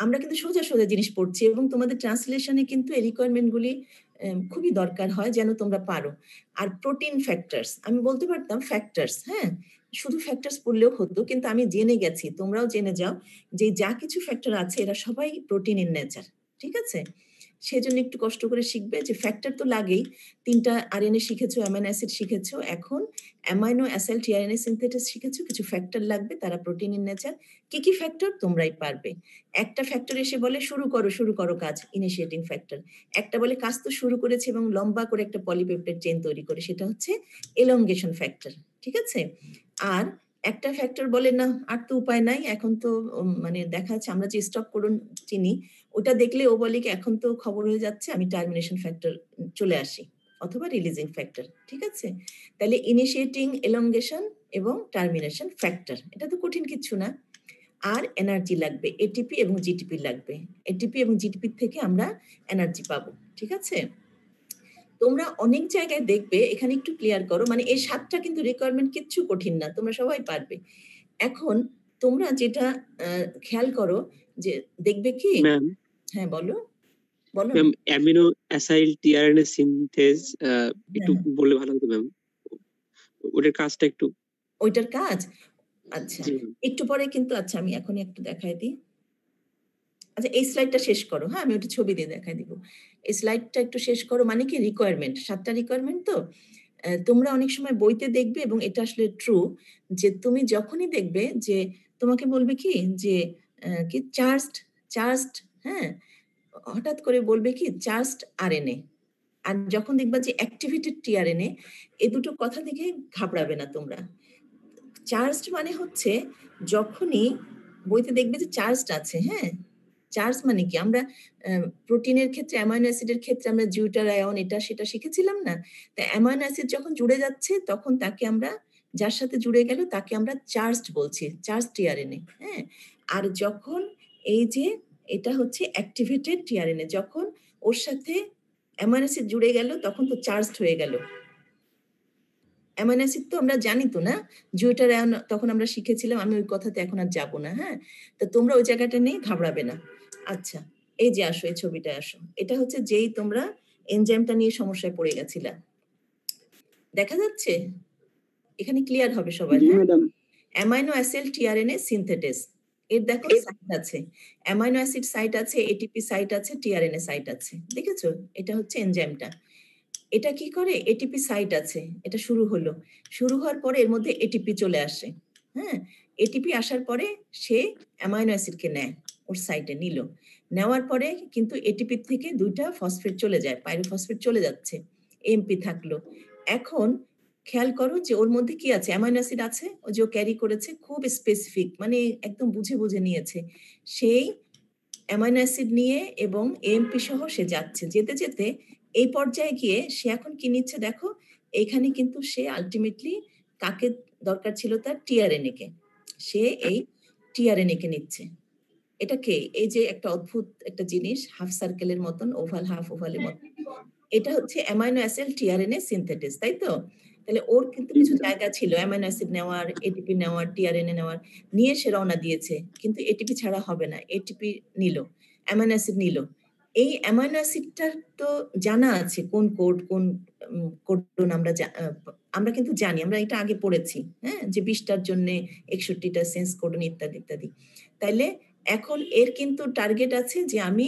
আমরা কিন্তু সোজা সোজা জিনিস পড়ছি এবং তোমাদের ট্রান্সলেশনে কিন্তু এই রিকোয়ারমেন্ট গুলি খুবই দরকার হয় যেন তোমরা পারো। আর প্রোটিন ফ্যাক্টরস, আমি বলতে পারতাম ফ্যাক্টরস, হ্যাঁ, শুধু ফ্যাক্টরস পড়লেও হতো, কিন্তু আমি জেনে গেছি, তোমরাও জেনে যাও যে যা কিছু ফ্যাক্টর আছে এরা সবাই প্রোটিন ইন নেচার। ঠিক আছে? সেজন্য একটু কষ্ট করে শিখবে যে ফ্যাক্টর তো লাগেই। 3টা আরএনএ শিখেছো, অ্যামাইনো অ্যাসিড শিখেছো, এখন অ্যামাইনো অ্যাসিড টিআরএনএ সিনথেসিস শিখেছো, কিছু ফ্যাক্টর লাগবে, তারা প্রোটিন ইন নেচার। কি কি ফ্যাক্টর তোমরাই পারবে। একটা ফ্যাক্টর এসে বলে শুরু করো কাজ, ইনিশিয়েটিং ফ্যাক্টর। একটা বলে কাজ তো শুরু করেছে এবং লম্বা করে একটা পলিপেপটাইড চেইন তৈরি করে, সেটা হচ্ছে এলংগেশন ফ্যাক্টর। ঠিক আছে? আর একটা ফ্যাক্টর বলে না আর তো উপায় নাই, এখন তো মানে দেখা যাচ্ছে আমরা যে স্টপ করুন চিনি, ওটা দেখলে ও বলে কি এখন তো খবর হয়ে যাচ্ছে, আমি টার্মিনেশন ফ্যাক্টর চলে আসি, অথবা রিলিজিং ফ্যাক্টর। ঠিক আছে? তাহলে ইনিশিয়েটিং, এলংগেশন এবং টার্মিনেশন ফ্যাক্টর, এটা তো কঠিন কিছু না। আর এনার্জি লাগবে, এটিপি এবং জিটিপি লাগবে। এটিপি এবং জিটিপি থেকে আমরা এনার্জি পাবো। ঠিক আছে? তোমরা অনেক জায়গায় দেখবে, এখানে একটু ক্লিয়ার করো, মানে এই 7টা কিন্তু রিকোয়ারমেন্ট কিচ্ছু কঠিন না, তোমরা সবাই পারবে। এখন তোমরা যেটা খেয়াল করো যে দেখবে কি, ম্যাম হ্যাঁ বলো বলো। Ma'am amino acyl tRNA synthase একটু বললে ভালো হতো ম্যাম, ওটার কাজটা একটু। ওইটার কাজ আচ্ছা একটু পরে কিন্তু, আচ্ছা আমি এখনই একটু দেখাই দিই। আচ্ছা এই স্লাইডটা শেষ করো, হ্যাঁ আমি ওটা ছবি দিয়ে দেখাই দিব। এই স্লাইডটা একটু শেষ করো, মানে কি রিকোয়ারমেন্ট 7টা রিকোয়ারমেন্ট তো তোমরা অনেক সময় বইতে দেখবে, এবং এটা আসলে ট্রু, যে তুমি যখনই দেখবে যে তোমাকে বলবে কি যে কি চার্জড, হ্যাঁ, হঠাৎ করে বলবে কি চার্জড আরএনএ, আর যখন দেখবা যে অ্যাক্টিভেটেড টিআরএনএ, এই দুটো কথা দেখে ঘাবড়াবে না তোমরা। চার্জড মানে হচ্ছে যখনই বইতে দেখবে যে চার্জড আছে, হ্যাঁ, চার্জ মানে কি, আমরা প্রোটিনের ক্ষেত্রে, অ্যামাইনো অ্যাসিডের ক্ষেত্রে আমরা জিউটার আয়ন এটা সেটা শিখেছিলাম না? তা অ্যামাইনো অ্যাসিড যখন জুড়ে যাচ্ছে তখন তাকে আমরা, যার সাথে জুড়ে গেল তাকে আমরা চার্জড বলছি, চার্জ টিআরএনএ। হ্যাঁ, আর যখন এই যে এটা হচ্ছে অ্যাক্টিভেটেড টিআরএনএ, যখন ওর সাথে অ্যামাইনো অ্যাসিড জুড়ে গেল তখন তো চার্জড হয়ে গেল। অ্যামাইনো অ্যাসিড তো আমরা জানি তো না, জুইটার আয়ন তখন আমরা শিখেছিলাম, আমি ওই কথাতে এখন আর যাব না। হ্যাঁ, তো তোমরা ওই জায়গাটা নিয়ে ঘাবড়াবে না। আচ্ছা এই যে আসো, এই ছবিটায় আসো, এটা হচ্ছে যেই তোমরা এনজাইমটা নিয়ে সমস্যায় পড়ে গেছিলা, দেখা যাচ্ছে? এখানে ক্লিয়ার হবে সবার। হ্যাঁ, অ্যামাইনো অ্যাসিড টিআরএনএ সিনথেটেস, এর দেখো সাইট আছে, অ্যামাইনো অ্যাসিড সাইট আছে, এটিপি সাইট আছে, টিআরএনএ সাইট আছে, দেখেছো? এটা হচ্ছে এনজাইমটা। এটা কি করে, এটিপি সাইট আছে, এটা শুরু হলো, শুরু হওয়ার পরে এর মধ্যে এটিপি চলে আসে। হ্যাঁ, এটিপি আসার পরে সে অ্যামাইনো অ্যাসিডকে নেয়, ওর সাইটে নিল, নেওয়ার পরে কিন্তু এটিপি থেকে 2টা ফসফেট চলে যায়, পাইরোফসফেট চলে যাচ্ছে, এমপি থাকলো। এখন খেয়াল করো যে ওর মধ্যে কি আছে, অ্যামাইনো অ্যাসিড আছে, ও যে ক্যারি করেছে, খুব স্পেসিফিক, মানে একদম বুঝে বুঝে নিয়েছে, সেই অ্যামাইনো অ্যাসিড নিয়ে এবং এএমপি সহ সে যাচ্ছে, যেতে যেতে এই পর্যায়ে গিয়ে সে এখন কি নিচ্ছে দেখো, এইখানে কিন্তু সে আলটিমেটলি কাকে দরকার ছিল, তার টিআরএনএ কে, সে এই টিআরএনএ কে নিচ্ছে। এটা কে, এই যে একটা অদ্ভুত একটা জিনিস, হাফ সার্কেলের মতন, ওভাল হাফ ওভালের মতন, এটা হচ্ছে অ্যামাইনো অ্যাসিড টিআরএনএ সিনথেটিস, তাই তো? তাহলে ওর কিন্তু কিছু জায়গা ছিল অ্যামাইনো অ্যাসিড নেওয়ার, এটিপি নেওয়ার, টিআরএনএ নেওয়ার, নিয়ে সে রওনা দিয়েছে। কিন্তু এটিপি ছাড়া হবে না, এটিপি নিল, অ্যামাইনো অ্যাসিড নিল। এই অ্যামাইনো অ্যাসিডটার তো জানা আছে কোন কোড, কোন কোডন আমরা কিন্তু জানি, আমরা এটা আগে পড়েছি, হ্যাঁ, যে 20টার জন্য 61টা সেন্স কোডন ইত্যাদি ইত্যাদি। তাইলে এখন এর কিন্তু টার্গেট আছে যে আমি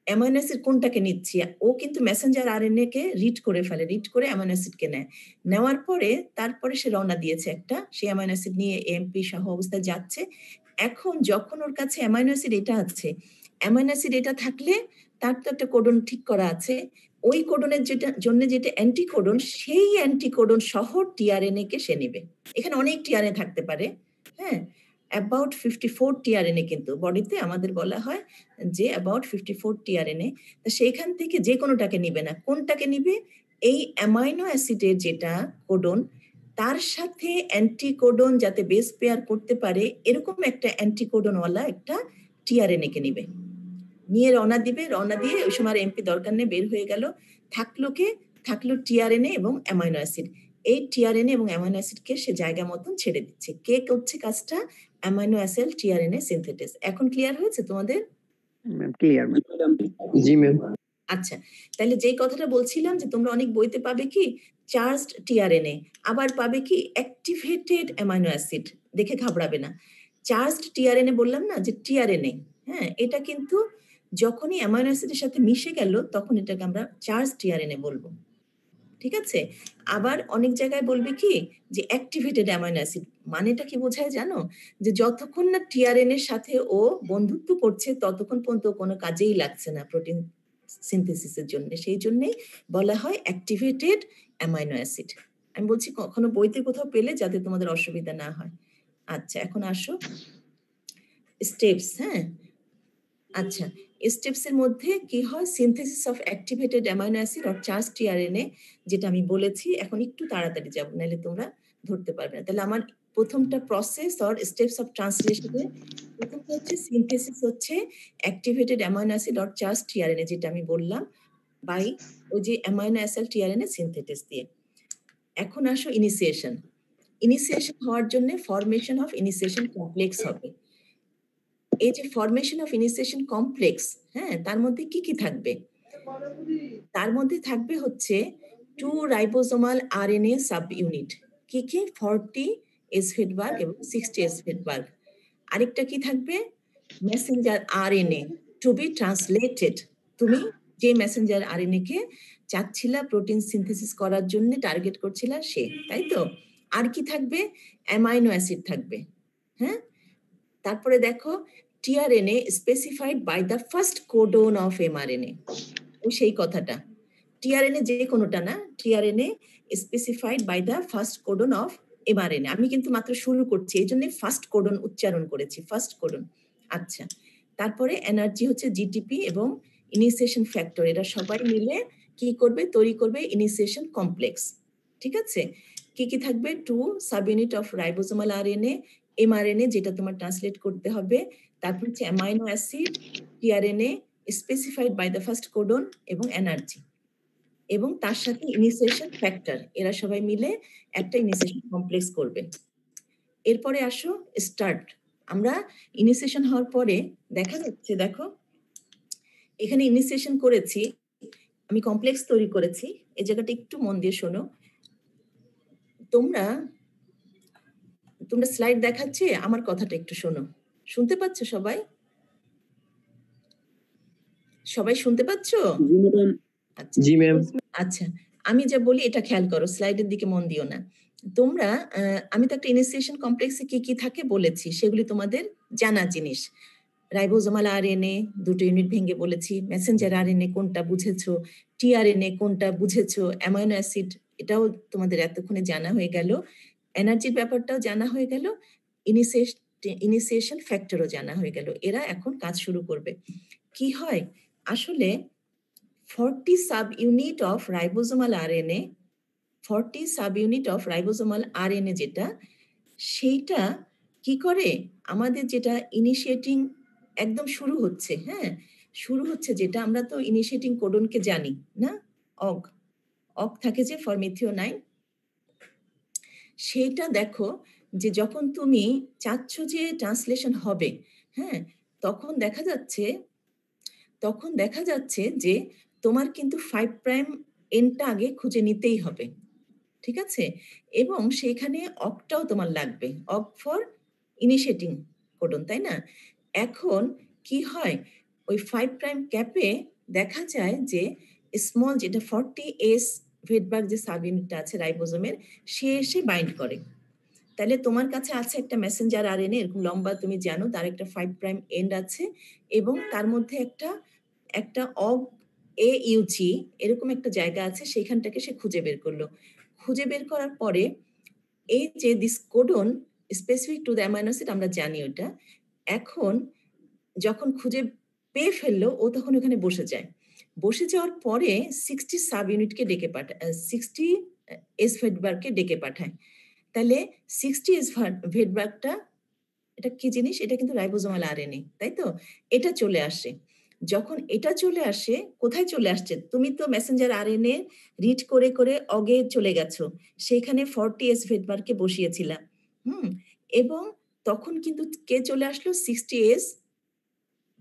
অ্যামাইনো অ্যাসিড কোনটাকে নিচ্ছি। ও কিন্তু মেসেঞ্জার আরএনএ কে রিড করে ফেলে, রিড করে অ্যামাইনো অ্যাসিডকে নেয়। নেওয়ার পরে তারপরে সে রওনা দিয়েছে একটা, সেই অ্যামাইনো অ্যাসিড নিয়ে এমপি সহ অবস্থায় যাচ্ছে। এখন যখন ওর কাছে অ্যামাইনো অ্যাসিড এটা আছে, অ্যামাইনো অ্যাসিড এটা থাকলে তার তো একটা কোডন ঠিক করা আছে, ওই কোডনের জন্য যেটা অ্যান্টিকোডন, সেই অ্যান্টিকোডন সহ টিআরএনএ কে সে নেবে। এখানে অনেক টিআরএনএ থাকতে পারে, হ্যাঁ, অ্যাবাউট 54 টিআরএনএ কিন্তু বডিতে আমাদের বলা হয় যে অ্যাবাউট 54 টিআরএনএ। তা সেইখান থেকে যে কোনোটাকে নিবে না। কোনটাকে নিবে? এই অ্যামাইনো অ্যাসিডের যেটা কোডন, তার সাথে অ্যান্টিকোডন যাতে বেস পেয়ার করতে পারে এরকম একটা অ্যান্টিকোডনওয়ালা একটা টিআরএনএ কে নিবে। নিয়ে রওনা দিবে, রওনা দিয়ে ওই সময় আর এমপি দরকার নেই, বের হয়ে গেল। থাকলো টিআরএনএ এবং অ্যামাইনো অ্যাসিড। এই টিআরএনএ এবং অ্যামাইনো অ্যাসিডকে সে জায়গা মতন ছেড়ে দিচ্ছে। কে করছে কাজটা? Amino acid tRNA synthetase. এখন ক্লিয়ার হয়েছে তোমাদের? Clear ma'am. জি ম্যাম। আচ্ছা, তাহলে যেই কথাটা বলছিলাম যে তোমরা অনেক বইতে পাবে কি চার্জড টিআরএনএ, আবার পাবে কি অ্যাক্টিভেটেড অ্যামাইনো অ্যাসিড। দেখে ঘাবড়াবে না। চার্জড টিআরএনএ বললাম না যে টিআরএনএ, হ্যাঁ, এটা কিন্তু যখনই অ্যামাইনো অ্যাসিডের সাথে মিশে গেল তখন এটাকে আমরা চার্জ টিআরএনএ বলবো। ঠিক আছে? আবার অনেক জায়গায় বলবে কি যে অ্যাক্টিভেটেড অ্যামাইনো অ্যাসিড। মানেটা কি বোঝায় জানো? যে যতক্ষণ না টিআরএনএ এর সাথে ও বন্ধুত্ব করছে ততক্ষণ পর্যন্ত কোনো কাজেই লাগছে না প্রোটিন সিনথেসিসের জন্য। সেই জন্যই বলা হয় অ্যাক্টিভেটেড অ্যামাইনো অ্যাসিড। আমি বলছি কখনো বইতে কোথাও পেলে যাতে তোমাদের অসুবিধা না হয়। আচ্ছা, এখন আসো স্টেপস, হ্যাঁ? আচ্ছা, স্টেপস এর মধ্যে কি হয়? Synthesis of activated amino acid or charge tRNA, যেটা আমি বলেছি। এখন একটু তাড়াতাড়ি যাব, নাহলে তোমরা ধরতে পারবে না। তাহলে আমার প্রথমটা প্রসেস অর স্টেপস অফ ট্রান্সলেশনে প্রথমটা হচ্ছে সিনথেসিস, হচ্ছে activated amino acid or charge tRNA, যেটা আমি বললাম, বাই ওই যে অ্যামাইনো অ্যাসিড টিআরএনএ সিনথেটিস দিয়ে। এখন আসো ইনিশিয়েশন। ইনিশিয়েশন হওয়ার জন্য ফরমেশন অফ ইনিশিয়েশন কমপ্লেক্স হবে। এই যে ফরমেশন অফ ইনিশিয়েশন কমপ্লেক্স, হ্যাঁ, তার মধ্যে কি কি থাকবে? তার মধ্যে থাকবে হচ্ছে 2 রাইবোজোমাল আরএনএ সাব ইউনিট। কি কি? 40 এস ফেডবার্গ এবং 60 এস ফেডবার্গ। আরেকটা কি থাকবে? Messenger RNA to be translated. তুমি যে মেসেঞ্জার আরএনএ কে চাচ্ছিলা প্রোটিন সিনথেসিস করার জন্য টার্গেট করছিলা সে, তাই তো? আর কি থাকবে? অ্যামাইনো অ্যাসিড থাকবে, হ্যাঁ। তারপরে দেখো tRNA specified by the first codon of mRNA. ওই সেই কথাটা, টিআরএনএ যে কোনোটা না, tRNA specified by the first codon of mRNA. আমি কিন্তু মাত্র শুরু করছি, এই জন্য ফার্স্ট কোডন উচ্চারণ করেছি, ফার্স্ট কোডন। আচ্ছা, তারপরে এনার্জি হচ্ছে জিটিপি এবং ইনিশিয়েশন ফ্যাক্টর, এরা সবাই মিলে কি করবে? তৈরি করবে ইনিশিয়েশন কমপ্লেক্স। ঠিক আছে? কি কি থাকবে? 2 subunit of ribosomal RNA, mRNA যেটা তোমার ট্রান্সলেট করতে হবে, তারপর হচ্ছে amino acid, tRNA specified by the first codon এবং এনার্জি, এবং তার সাথে ইনিশিয়েশন ফ্যাক্টর, এরা সবাই মিলে একটা ইনিশিয়েশন কমপ্লেক্স করবে। এরপরে আসো স্টার্ট। আমরা ইনিশিয়েশন হওয়ার পরে দেখা যাচ্ছে, দেখো এখানে ইনিশিয়েশন করেছি, আমি কমপ্লেক্স তৈরি করেছি। এই জায়গাটা একটু মন দিয়ে শোনো। তোমরা স্লাইড দেখাচ্ছে, আমার কথাটা একটু শোনো। শুনতে পাচ্ছ সবাই? সবাই শুনতে পাচ্ছ? আচ্ছা, জি ম্যাম। আচ্ছা, আমি যা বলি এটা খেয়াল করো, স্লাইডের দিকে মন দিও না তোমরা। আমি তো একটা ইনিশিয়েশন কমপ্লেক্সে কি কি থাকে বলেছি, সেগুলি তোমাদের জানা জিনিস। রাইবোজোমাল আরএনএ 2টো ইউনিট ভেঙে বলেছি, মেসেঞ্জার আরএনএ কোনটা বুঝেছো, টিআরএনএ কোনটা বুঝেছো, অ্যামাইনো অ্যাসিড এটাও তোমাদের এতক্ষণে জানা হয়ে গেল, এনার্জির ব্যাপারটাও জানা হয়ে গেল, ইনিশিয়েশন ফ্যাক্টরও জানা হয়ে গেল। এরা এখন কাজ শুরু করবে। কি হয় আসলে 40 sub unit of ribosomal RNA, 40 sub unit of ribosomal RNA যেটা, সেইটা কি করে? আমাদের যেটা ইনিশিয়েটিং একদম শুরু হচ্ছে, হ্যাঁ, শুরু হচ্ছে যেটা, আমরা তো ইনিশিয়েটিং কোডনকে জানি না, অগ থাকে যে ফর মিথিওনাইন, সেইটা দেখো যে যখন তুমি চাচ্ছ যে ট্রান্সলেশন হবে, হ্যাঁ, তখন দেখা যাচ্ছে যে তোমার কিন্তু 5 প্রাইম এন্ডটা আগে খুঁজে নিতেই হবে। ঠিক আছে? এবং সেখানে অকটাও তোমার লাগবে। অক ফর ইনিশিয়েটিং কোডন, তাই না? এখন কি হয়, ওই 5 প্রাইম ক্যাপে দেখা যায় যে স্মল যেটা 40S ভেটবার্গ যে সাব ইউনিটটা আছে রাইবোজোমের, সে এসে বাইন্ড করে। তাহলে তোমার কাছে আছে একটা মেসেঞ্জার আরএনএ এরকম লম্বা, তুমি জানো তার একটা 5 প্রাইম এন্ড আছে এবং তার মধ্যে একটা অগ AUG এরকম একটা জায়গা আছে, সেখানটাকে সে খুঁজে বের করলো। খুঁজে বের করার পরে এই যে this codon specific to the amino acid, আমরা জানি ওটা। এখন যখন খুঁজে পেয়ে ফেললো, ও তখন ওখানে বসে যায়। বসে যাওয়ার পরে 60 সাব ইউনিটকে ডেকে পাঠায়, 60 এস ভেটবার্গকে ডেকে পাঠায়। তাহলে 60 এস ভেটবার্গটা এটা কি জিনিস? এটা কিন্তু রাইবোজোমাল আরএনএ, তাই তো? এটা চলে আসে। যখন এটা চলে আসে, কোথায় চলে আসছে? তুমি তো মেসেঞ্জার আরএনএ রিড করে করে অগে চলে গেছো, সেখানে 40S ভেটবার্গকে বসিয়েছিলা। এবং তখন কিন্তু কে চলে আসলো? 60S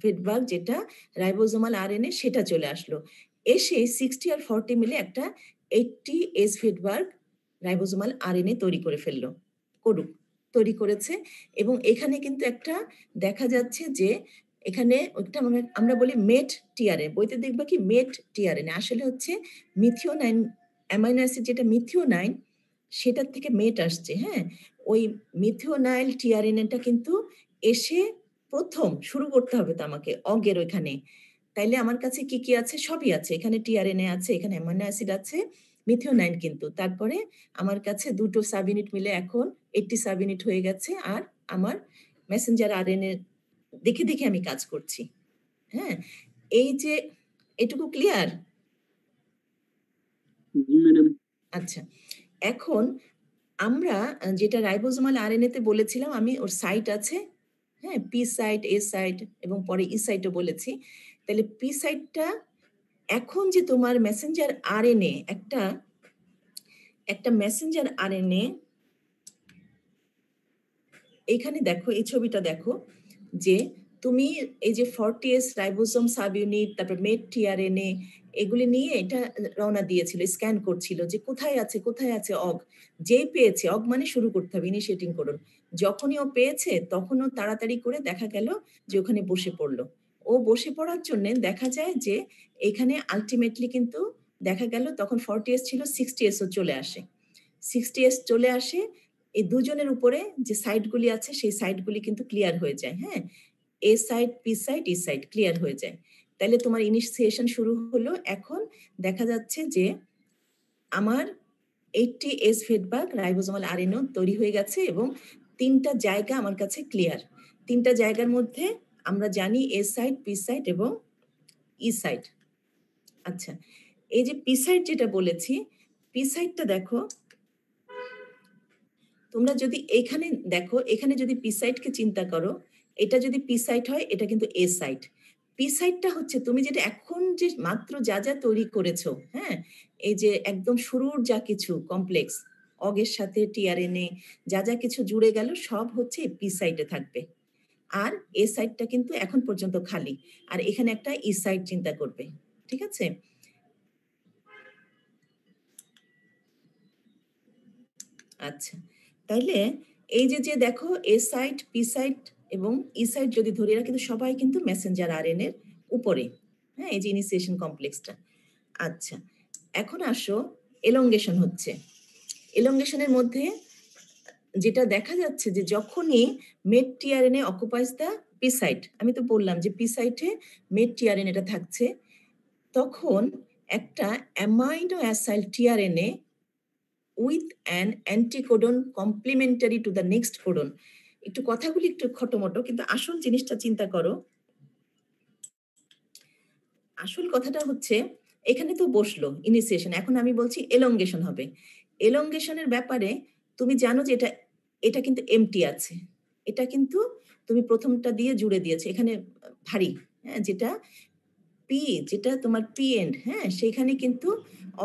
ভেটবার্গ, যেটা রাইবোজোমাল আরএনএ, সেটা চলে আসলো। এসে 60 আর 40 মিলে একটা 80S ভেটবার্গ রাইবোজোমাল আরএনএ তৈরি করেছে। এবং এখানে কিন্তু একটা দেখা যাচ্ছে যে এখানে একটা আমরা বলি মেট টিআরএনএ, বইতে দেখবা কি মেট টিআরএনএ, আসলে হচ্ছে মিথিওনাইন অ্যামাইনো অ্যাসিড, যেটা মিথিওনাইন সেটার থেকে মেট আসছে। হ্যাঁ, ওই মিথিওনাইল টিআরএনএটা কিন্তু এসে প্রথম শুরু করতে হবে তো আমাকে অগের ওইখানে। তাইলে আমার কাছে কি কি আছে? সবই আছে, এখানে টিআরএনএ আছে, এখানে অ্যামাইনো অ্যাসিড আছে, মিথিওনাইন কিন্তু। তারপরে আমার কাছে দুটো সাব ইউনিট মিলে এখন 80 সাব ইউনিট হয়ে গেছে। আর আমার মেসেঞ্জার আরএনএ দেখে দেখে আমি কাজ করছি। হ্যাঁ, এই যে এটুকু ক্লিয়ার? জি ম্যাডাম। আচ্ছা, এখন আমরা যেটা রাইবোজোমাল আরএনএ তে বলেছিলাম আমি, ওর সাইট আছে, হ্যাঁ, পি সাইট, এ সাইট এবং পরে ই সাইটও বলেছি। তাহলে পি সাইটটা এখন যে তোমার মেসেঞ্জার আরএনএ, একটা মেসেঞ্জার আরএনএ, এইখানে দেখো, এই ছবিটা দেখো যে তুমি এই যে 40S রাইবোসোম সাব ইউনিট, তারপর মেট টিআরএনএ, এগুলি নিয়ে এটা রওনা দিয়েছিল, স্ক্যান করছিল যে কোথায় আছে অগ। যেই পেয়েছে, অগ মানে শুরু করতে হবে, ইনিশিয়েটিং করুন। যখনই ও পেয়েছে তখন ও তাড়াতাড়ি করে দেখা গেল যে ওখানে বসে পড়লো। ও বসে পড়ার জন্য দেখা যায় যে এখানে আলটিমেটলি কিন্তু দেখা গেল তখন 40S ছিল, 60S ও চলে আসে। 60S চলে আসে, এই দুজনের উপরে যে সাইটগুলি আছে সেই সাইটগুলি কিন্তু ক্লিয়ার হয়ে যায়। হ্যাঁ, এ সাইট, পি সাইট, ই সাইট ক্লিয়ার হয়ে যায়। তাহলে তোমার ইনিশিয়েশন শুরু হলো। এখন দেখা যাচ্ছে যে আমার 80S ফিডব্যাক রাইবোজোমাল আরএনএ তৈরি হয়ে গেছে এবং 3টা জায়গা আমার কাছে ক্লিয়ার। 3টা জায়গার মধ্যে আমরা জানি এ সাইট, পি সাইট এবং ই সাইট। আচ্ছা, এই যে পি সাইট যেটা বলেছি, পি সাইটটা দেখো, তোমরা যদি এখানে দেখো, এখানে যদি পি সাইটকে চিন্তা করো, এটা যদি পি সাইট হয়, এটা কিন্তু এ সাইট। পি সাইটটা হচ্ছে তুমি যেটা এখন যে মাত্র যা যা তৈরি করেছো, হ্যাঁ, এই যে একদম শুরুর যা কিছু কমপ্লেক্স, অগের সাথে টিআরএনএ যা যা কিছু জুড়ে গেল, সব হচ্ছে পি সাইটে থাকবে। আর এ সাইটটা কিন্তু এখন পর্যন্ত খালি। আর এখানে একটা ই সাইট চিন্তা করবে। ঠিক আছে? আচ্ছা, তাইলে এই যে দেখো, এ সাইট, পি সাইট এবং ই সাইট যদি ধরি, এরা কিন্তু সবাই কিন্তু মেসেঞ্জার আরএনএ এর উপরে। হ্যাঁ, এই যে ইনিশিয়েশন কমপ্লেক্সটা। আচ্ছা, এখন আসো, এলঙ্গেশন হচ্ছে। এলঙ্গেশনের মধ্যে যেটা দেখা যাচ্ছে যে যখনই met tRNA occupies the P site, আমি তো বললাম যে পি সাইটে মেট টিআরএনএটা থাকছে, তখন একটা amino acyl tRNA with an anticodon complementary to the next codon। একটু কথাগুলি একটু খটোমটো, কিন্তু আসল জিনিসটা চিন্তা করো। আসল কথাটা হচ্ছে এখানে তো বসলো ইনিশিয়েশন, এখন আমি বলছি এলঙ্গেশন হবে। এলঙ্গেশনের ব্যাপারে তুমি জানো যে এটা কিন্তু এমটি আছে, এটা কিন্তু তুমি প্রথমটা দিয়ে জুড়ে দিয়েছো, এখানে ভারী, হ্যাঁ, যেটা তোমার পি এন্ড, হ্যাঁ, সেখানে কিন্তু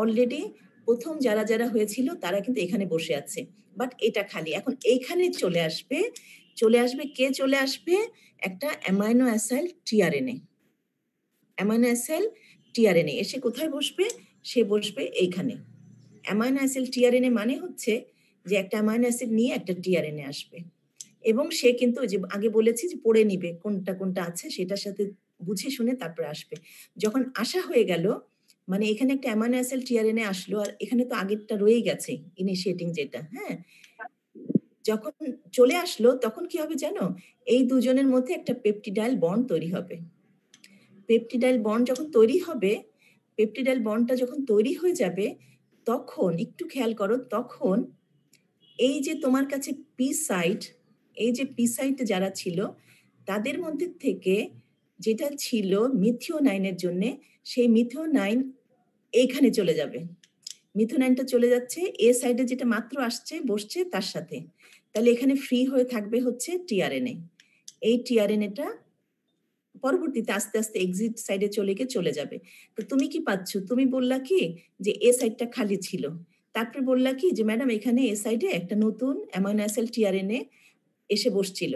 অলরেডি প্রথম যারা যারা হয়েছিল তারা কিন্তু এখানে বসে আছে, বাট এটা খালি। এখন এইখানে চলে আসবে কে চলে আসবে? একটা amino acyl tRNA. Amino acyl tRNA এসে কোথায় বসবে? সে বসবে এইখানে। অ্যামাইনো অ্যাসিড টিআরএনএ মানে হচ্ছে যে একটা অ্যামাইনো অ্যাসিড নিয়ে একটা টিআরএনএ আসবে, এবং সে কিন্তু যে আগে বলেছি যে পড়ে নিবে কোনটা কোনটা আছে, সেটার সাথে বুঝে শুনে তারপরে আসবে। যখন আসা হয়ে গেল, মানে এখানে একটা অ্যামাইনো অ্যাসিড টিআরএনএ আসলো, আর এখানে তো আগেরটা রয়েই গেছে ইনিশিয়েটিং যেটা, হ্যাঁ। যখন চলে আসলো তখন কি হবে জানো? এই দুজনের মধ্যে একটা পেপটিডাইল বন্ড তৈরি হবে। পেপটিডাইল বন্ড যখন তৈরি হবে, পেপটিডাইল বন্ডটা যখন তৈরি হয়ে যাবে, তখন একটু খেয়াল করো, তখন এই যে তোমার কাছে পি সাইট, এই যে পি সাইট যারা ছিল তাদের মধ্যে থেকে যেটা ছিল মিথিওনাইনের জন্য, সেই মিথিওনাইন এইখানে চলে যাবে। মিথিওনাইনটা চলে যাচ্ছে এ সাইডে, যেটা মাত্র আসছে বসছে তার সাথে। তাহলে এখানে ফ্রি হয়ে থাকবে হচ্ছে টিআরএনএ। এই টিআরএনএটা পরবর্তীতে আস্তে আস্তে এক্সিট সাইডে চলে যাবে। তো তুমি কি পাচ্ছ? তুমি বললা কি যে এ সাইডটা খালি ছিল, তারপরে বললা কি যে ম্যাডাম এখানে এ সাইডে একটা নতুন অ্যামাইনো অ্যাসিড টিআরএনএ এসে বসছিল।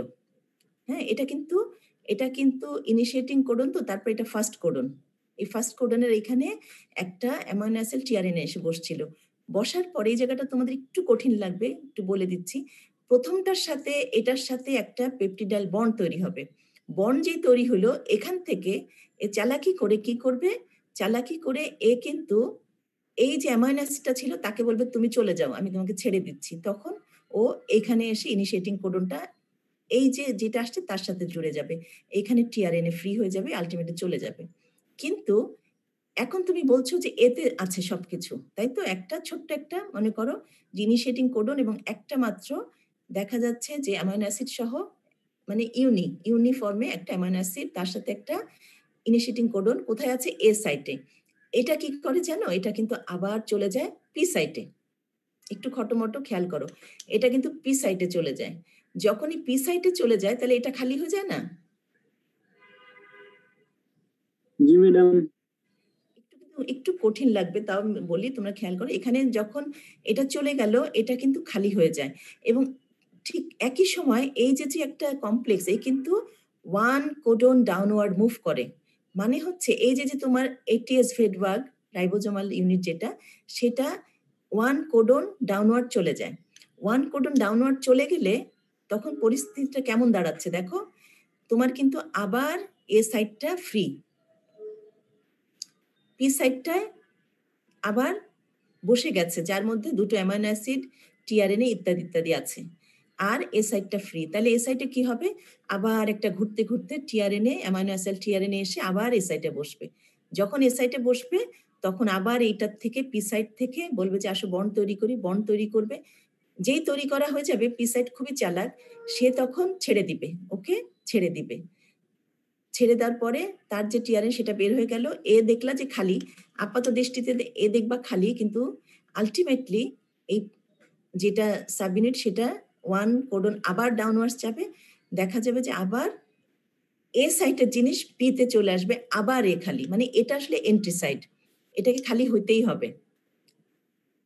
হ্যাঁ, এটা কিন্তু ইনিশিয়েটিং কোডন, তো তারপর এটা ফার্স্ট কোডন। এই ফার্স্ট কোডনের এখানে একটা অ্যামাইনো অ্যাসিড টিআরএনএ এসে বসছিল। বসার পরে এই জায়গাটা তোমাদের একটু কঠিন লাগবে, একটু বলে দিচ্ছি। প্রথমটার সাথে এটার সাথে একটা পেপটিডাইল বন্ড তৈরি হবে। বন্ড যেই তৈরি হলো, এখান থেকে এ চালাকি করে কি করবে? চালাকি করে এ কিন্তু এই যে অ্যামাইনো অ্যাসিডটা ছিল তাকে বলবে তুমি চলে যাও, আমি তোমাকে ছেড়ে দিচ্ছি। তখন ও এখানে এসে ইনিশিয়েটিং কোডনটা এই যে যেটা আসছে তার সাথে জুড়ে যাবে, এখানে টিআরএনএ ফ্রি হয়ে যাবে, আলটিমেটলি চলে যাবে। কিন্তু এখন তুমি বলছো যে এতে আছে সবকিছু, তাই তো? একটা ছোট্ট একটা মনে করো ইনিশিয়েটিং কোডন, এবং একটা মাত্র দেখা যাচ্ছে যে অ্যামাইনো অ্যাসিড সহ, মানে ইউনিফর্মে একটা অ্যামাইনো অ্যাসিড, তার সাথে একটা ইনিশিয়েটিং কোডন কোথায় আছে? এ সাইটে। এটা কি করে জানো? এটা কিন্তু আবার চলে যায় পি সাইটে। একটু খটোমটো খেয়াল করো, এটা কিন্তু পি সাইটে চলে যায়। যখনই পি সাইটে চলে যায় তাহলে এটা খালি হয়ে যায় না? জি ম্যাডাম। একটু কঠিন লাগবে, তাও আমি বলি, তোমরা খেয়াল করো। এখানে যখন এটা চলে গেল, এটা কিন্তু খালি হয়ে যায়, এবং ঠিক একই সময় এই যে একটা কমপ্লেক্স, এই কিন্তু ওয়ান কোডন ডাউনওয়ার্ড মুভ করে। মানে হচ্ছে এই যে তোমার এটিএস ফেডওয়ার্ক রাইবোজোমাল ইউনিট যেটা, সেটা ওয়ান কোডন ডাউনওয়ার্ড চলে যায়। ওয়ান কোডন ডাউনওয়ার্ড চলে গেলে তখন পরিস্থিতিটা কেমন দাঁড়াচ্ছে দেখো। তোমার কিন্তু আবার এ সাইডটা ফ্রি, পি সাইডটায় আবার বসে গেছে, যার মধ্যে দুটো অ্যামাইনো অ্যাসিড, টিআরএনএ ইত্যাদি ইত্যাদি আছে, আর এ সাইডটা ফ্রি। তাহলে এ সাইডে কি হবে? আবার একটা ঘুরতে ঘুরতে টিআরএনএ, অ্যামাইনো অ্যাসিড টিআরএনএ এসে আবার এ সাইডে বসবে। যখন এ সাইডে বসবে তখন আবার এইটার থেকে পি সাইড থেকে বলবে যে আসো বন্ড তৈরি করি, বন্ড তৈরি করবে। যেই তৈরি করা হয়ে যাবে, পি সাইড খুবই চালাক, সে তখন ছেড়ে দিবে, ওকে ছেড়ে দিবে। ছেড়ে দেওয়ার পরে তার যে টিআরএন সেটা বের হয়ে গেল, এ দেখলা যে খালি, আপাত দৃষ্টিতে এ দেখবা খালি, কিন্তু আলটিমেটলি এই যেটা সাবইউনিট সেটা ওয়ান কোডন আবার ডাউনওয়ার্ডস যাবে, দেখা যাবে যে আবার এ সাইটের জিনিস পি তে চলে আসবে, আবার এ খালি। মানে এটা আসলে এন্ট্রি সাইট, এটাকে খালি হইতেই হবে।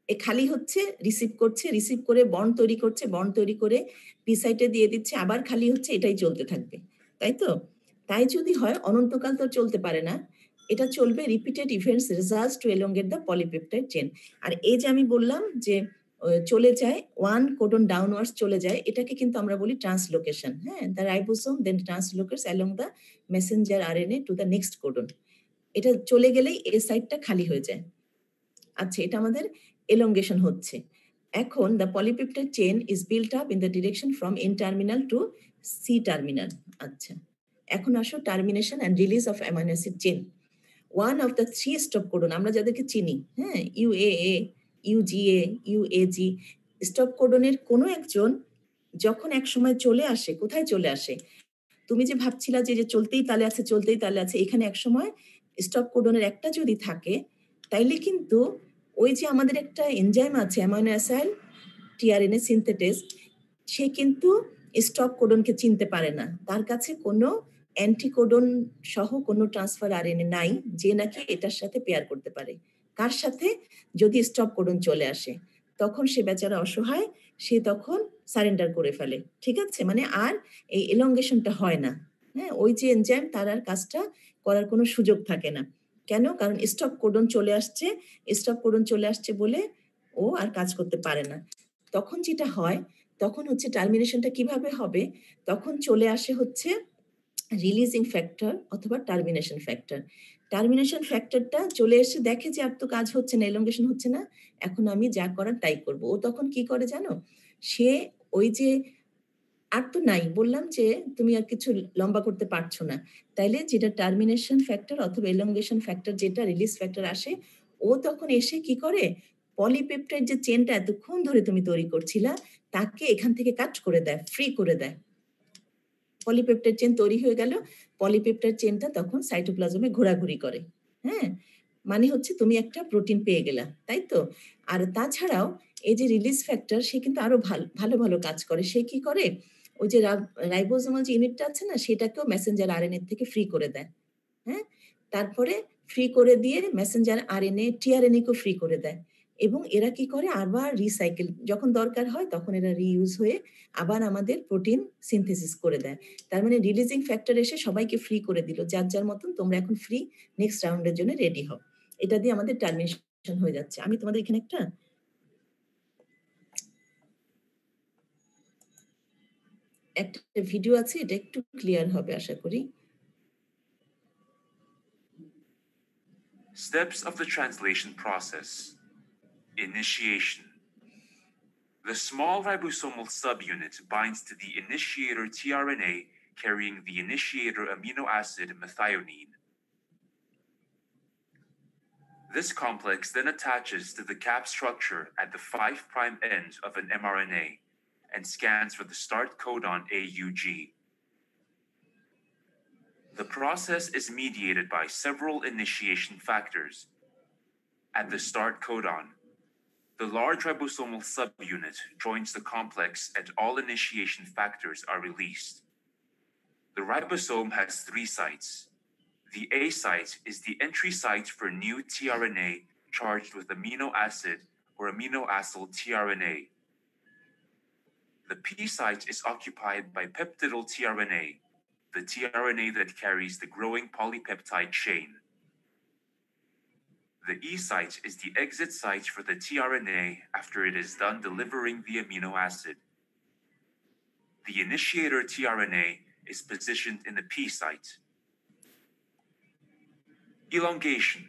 এ খালি হচ্ছে, রিসিভ করছে, রিসিভ করে বন্ড তৈরি করছে, বন্ড তৈরি করে পি সাইটে দিয়ে দিচ্ছে, আবার খালি হচ্ছে, এটাই চলতে থাকবে, তাই তো? তাই যদি হয়, অনন্তকাল তো চলতে পারে না, এটা চলবে repeated events results to elongate the polypeptide chain. আর এই যে আমি বললাম যে চলে যায় ওয়ান কোডন ডাউনওয়ার্ডস চলে যায়, এটাকে কিন্তু আমরা বলি ট্রান্সলোকেশন। হ্যাঁ, the ribosome then translocates along the messenger RNA to the next codon. এটা চলে গেলেই এ সাইটটা খালি হয়ে যায়। আচ্ছা, এটা আমাদের elongation হচ্ছে। এখন the polypeptide chain is built up in the direction from N terminal to C terminal. আচ্ছা, এখন আসো termination and release of amino acid chain. One of the three stop codon আমরা যাদেরকে চিনি, হ্যাঁ, ইউএএ, ইউজিএ, ইউএজি, স্টপ কোডনের কোনো একজন যখন এক সময় চলে আসে, কোথায় চলে আসে? তুমি যে ভাবছিলা যে চলতেই তালে আছে, চলতেই তালে আছে, এখানে এক সময় স্টপ কোডনের একটা যদি থাকে, তাইলে কিন্তু ওই যে আমাদের একটা এনজাইম আছে অ্যামাইনো অ্যাসাইড টিআরএনএ সিনথেটেজ, সে কিন্তু স্টপ কোডনকে চিনতে পারে না। তার কাছে কোনো অ্যান্টিকোডন সহ কোনো ট্রান্সফার আরএনএ নাই যে নাকি এটার সাথে পেয়ার করতে পারে। কার সাথে? যদি স্টপ কোডন চলে আসে, তখন সে বেচারা অসহায়, সে তখন সারেন্ডার করে ফেলে। ঠিক আছে? মানে আর এই এলংগেশনটা হয় না। হ্যাঁ? ওই যে এনজাইম তার আর কাজটা করার কোনো সুযোগ থাকে না। কেন? কারণ স্টপ কোডন চলে আসছে। স্টপ কোডন চলে আসছে বলে ও আর কাজ করতে পারে না। তখন যেটা হয়, তখন হচ্ছে টার্মিনেশনটা কিভাবে হবে? তখন চলে আসে হচ্ছে রিলিজিং ফ্যাক্টর অথবা টার্মিনেশন ফ্যাক্টর। টার্মিনেশন ফ্যাক্টরটা চলে এসে দেখে যে আর তো কাজ হচ্ছে না, এলংগেশন হচ্ছে না, এখন আমি যা করার তাই করব। ও তখন কি করে জানো? সে ওই যে আর তো নাই, বললাম যে তুমি আর কিছু লম্বা করতে পারছো না, তাইলে যেটা টার্মিনেশন ফ্যাক্টর অথবা এলংগেশন ফ্যাক্টর, যেটা রিলিজ ফ্যাক্টর আসে, ও তখন এসে কি করে, পলিপেপটাইড যে চেনটা এতক্ষণ ধরে তুমি তৈরি করছিলা, তাকে এখান থেকে কাট করে দেয়, ফ্রি করে দেয়। পলিপেপটাইড চেন তৈরি হয়ে গেল। পলিপেপটাইড চেনটা তখন সাইটোপ্লাজমে ঘোরাঘুরি করে। হ্যাঁ? মানে হচ্ছে তুমি একটা প্রোটিন পেয়ে গেলা, তাই তো? আর তাছাড়াও এই যে রিলিজ ফ্যাক্টর, সে কিন্তু আরো ভালো ভালো কাজ করে। সে কি করে? ওই যে রাইবোজোমাল যে ইউনিটটা আছে না, সেটাকেও মেসেঞ্জার আরএনএ থেকে ফ্রি করে দেয়। হ্যাঁ? তারপরে ফ্রি করে দিয়ে মেসেঞ্জার আরএনএ, টিআরএনএ কেও ফ্রি করে দেয়। এবং এরা কি করে? আবার রিসাইকেল, যখন দরকার হয় তখন এরা রিইউজ হয়ে আবার আমাদের প্রোটিন সিনথেসিস করে দেয়। তার মানে রিলিজিং ফ্যাক্টর এসে সবাইকে ফ্রি করে দিল। যার যার মতন তোমরা এখন ফ্রি, নেক্সট রাউন্ডের জন্য রেডি হও। এটা দিয়ে আমাদের টার্মিনেশন হয়ে যাচ্ছে। আমি তোমাদের এখানে একটা ভিডিও আছে, এটা একটু ক্লিয়ার হবে আশা করি। Steps of the translation process. Initiation. The small ribosomal subunit binds to the initiator tRNA carrying the initiator amino acid methionine. This complex then attaches to the cap structure at the 5' end of an mRNA and scans for the start codon AUG. The process is mediated by several initiation factors. At the start codon, the large ribosomal subunit joins the complex and all initiation factors are released. The ribosome has 3 sites. The A site is the entry site for new tRNA charged with amino acid or aminoacyl tRNA. The P site is occupied by peptidyl tRNA, the tRNA that carries the growing polypeptide chain. The E site is the exit site for the tRNA after it is done delivering the amino acid. The initiator tRNA is positioned in the P site. Elongation.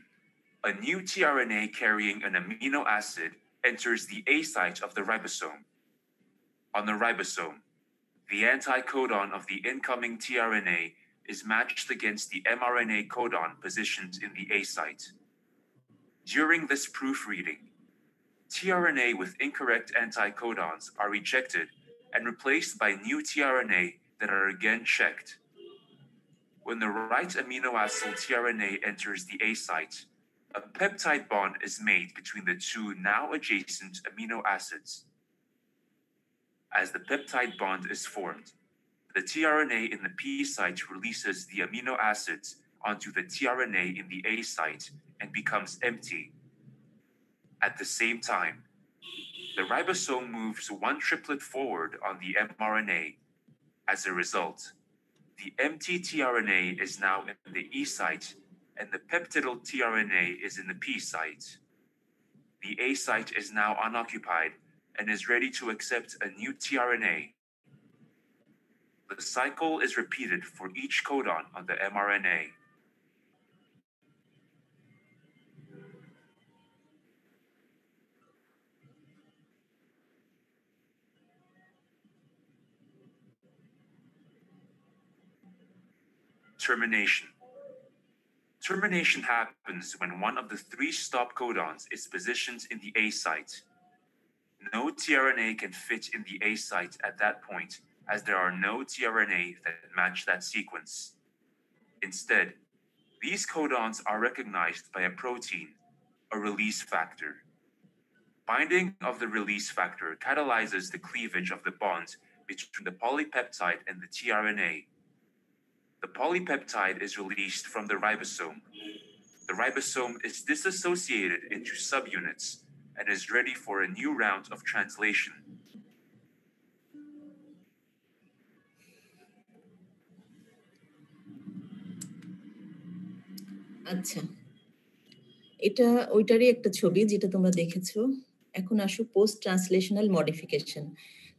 A new tRNA carrying an amino acid enters the A site of the ribosome. On the ribosome, the anticodon of the incoming tRNA is matched against the mRNA codon positioned in the A site. During this proofreading, tRNA with incorrect anticodons are rejected and replaced by new tRNA that are again checked. When the right aminoacyl tRNA enters the A site, a peptide bond is made between the two now adjacent amino acids. As the peptide bond is formed, the tRNA in the P site releases the amino acids onto the tRNA in the A site and becomes empty. At the same time, the ribosome moves one triplet forward on the mRNA. As a result, the empty tRNA is now in the E site and the peptidyl tRNA is in the P site. The A site is now unoccupied and is ready to accept a new tRNA. The cycle is repeated for each codon on the mRNA. Termination. Termination happens when one of the 3 stop codons is positioned in the A site. No tRNA can fit in the A site at that point, as there are no tRNA that match that sequence. Instead, these codons are recognized by a protein, a release factor. Binding of the release factor catalyzes the cleavage of the bond between the polypeptide and the tRNA. The polypeptide is released from the ribosome. the ribosome is disassociated into subunits and is ready for a new round of translation. আচ্ছা, এটা ওইটারই একটা ছবি যেটা তোমরা দেখেছো। এখন আসো post translational modification.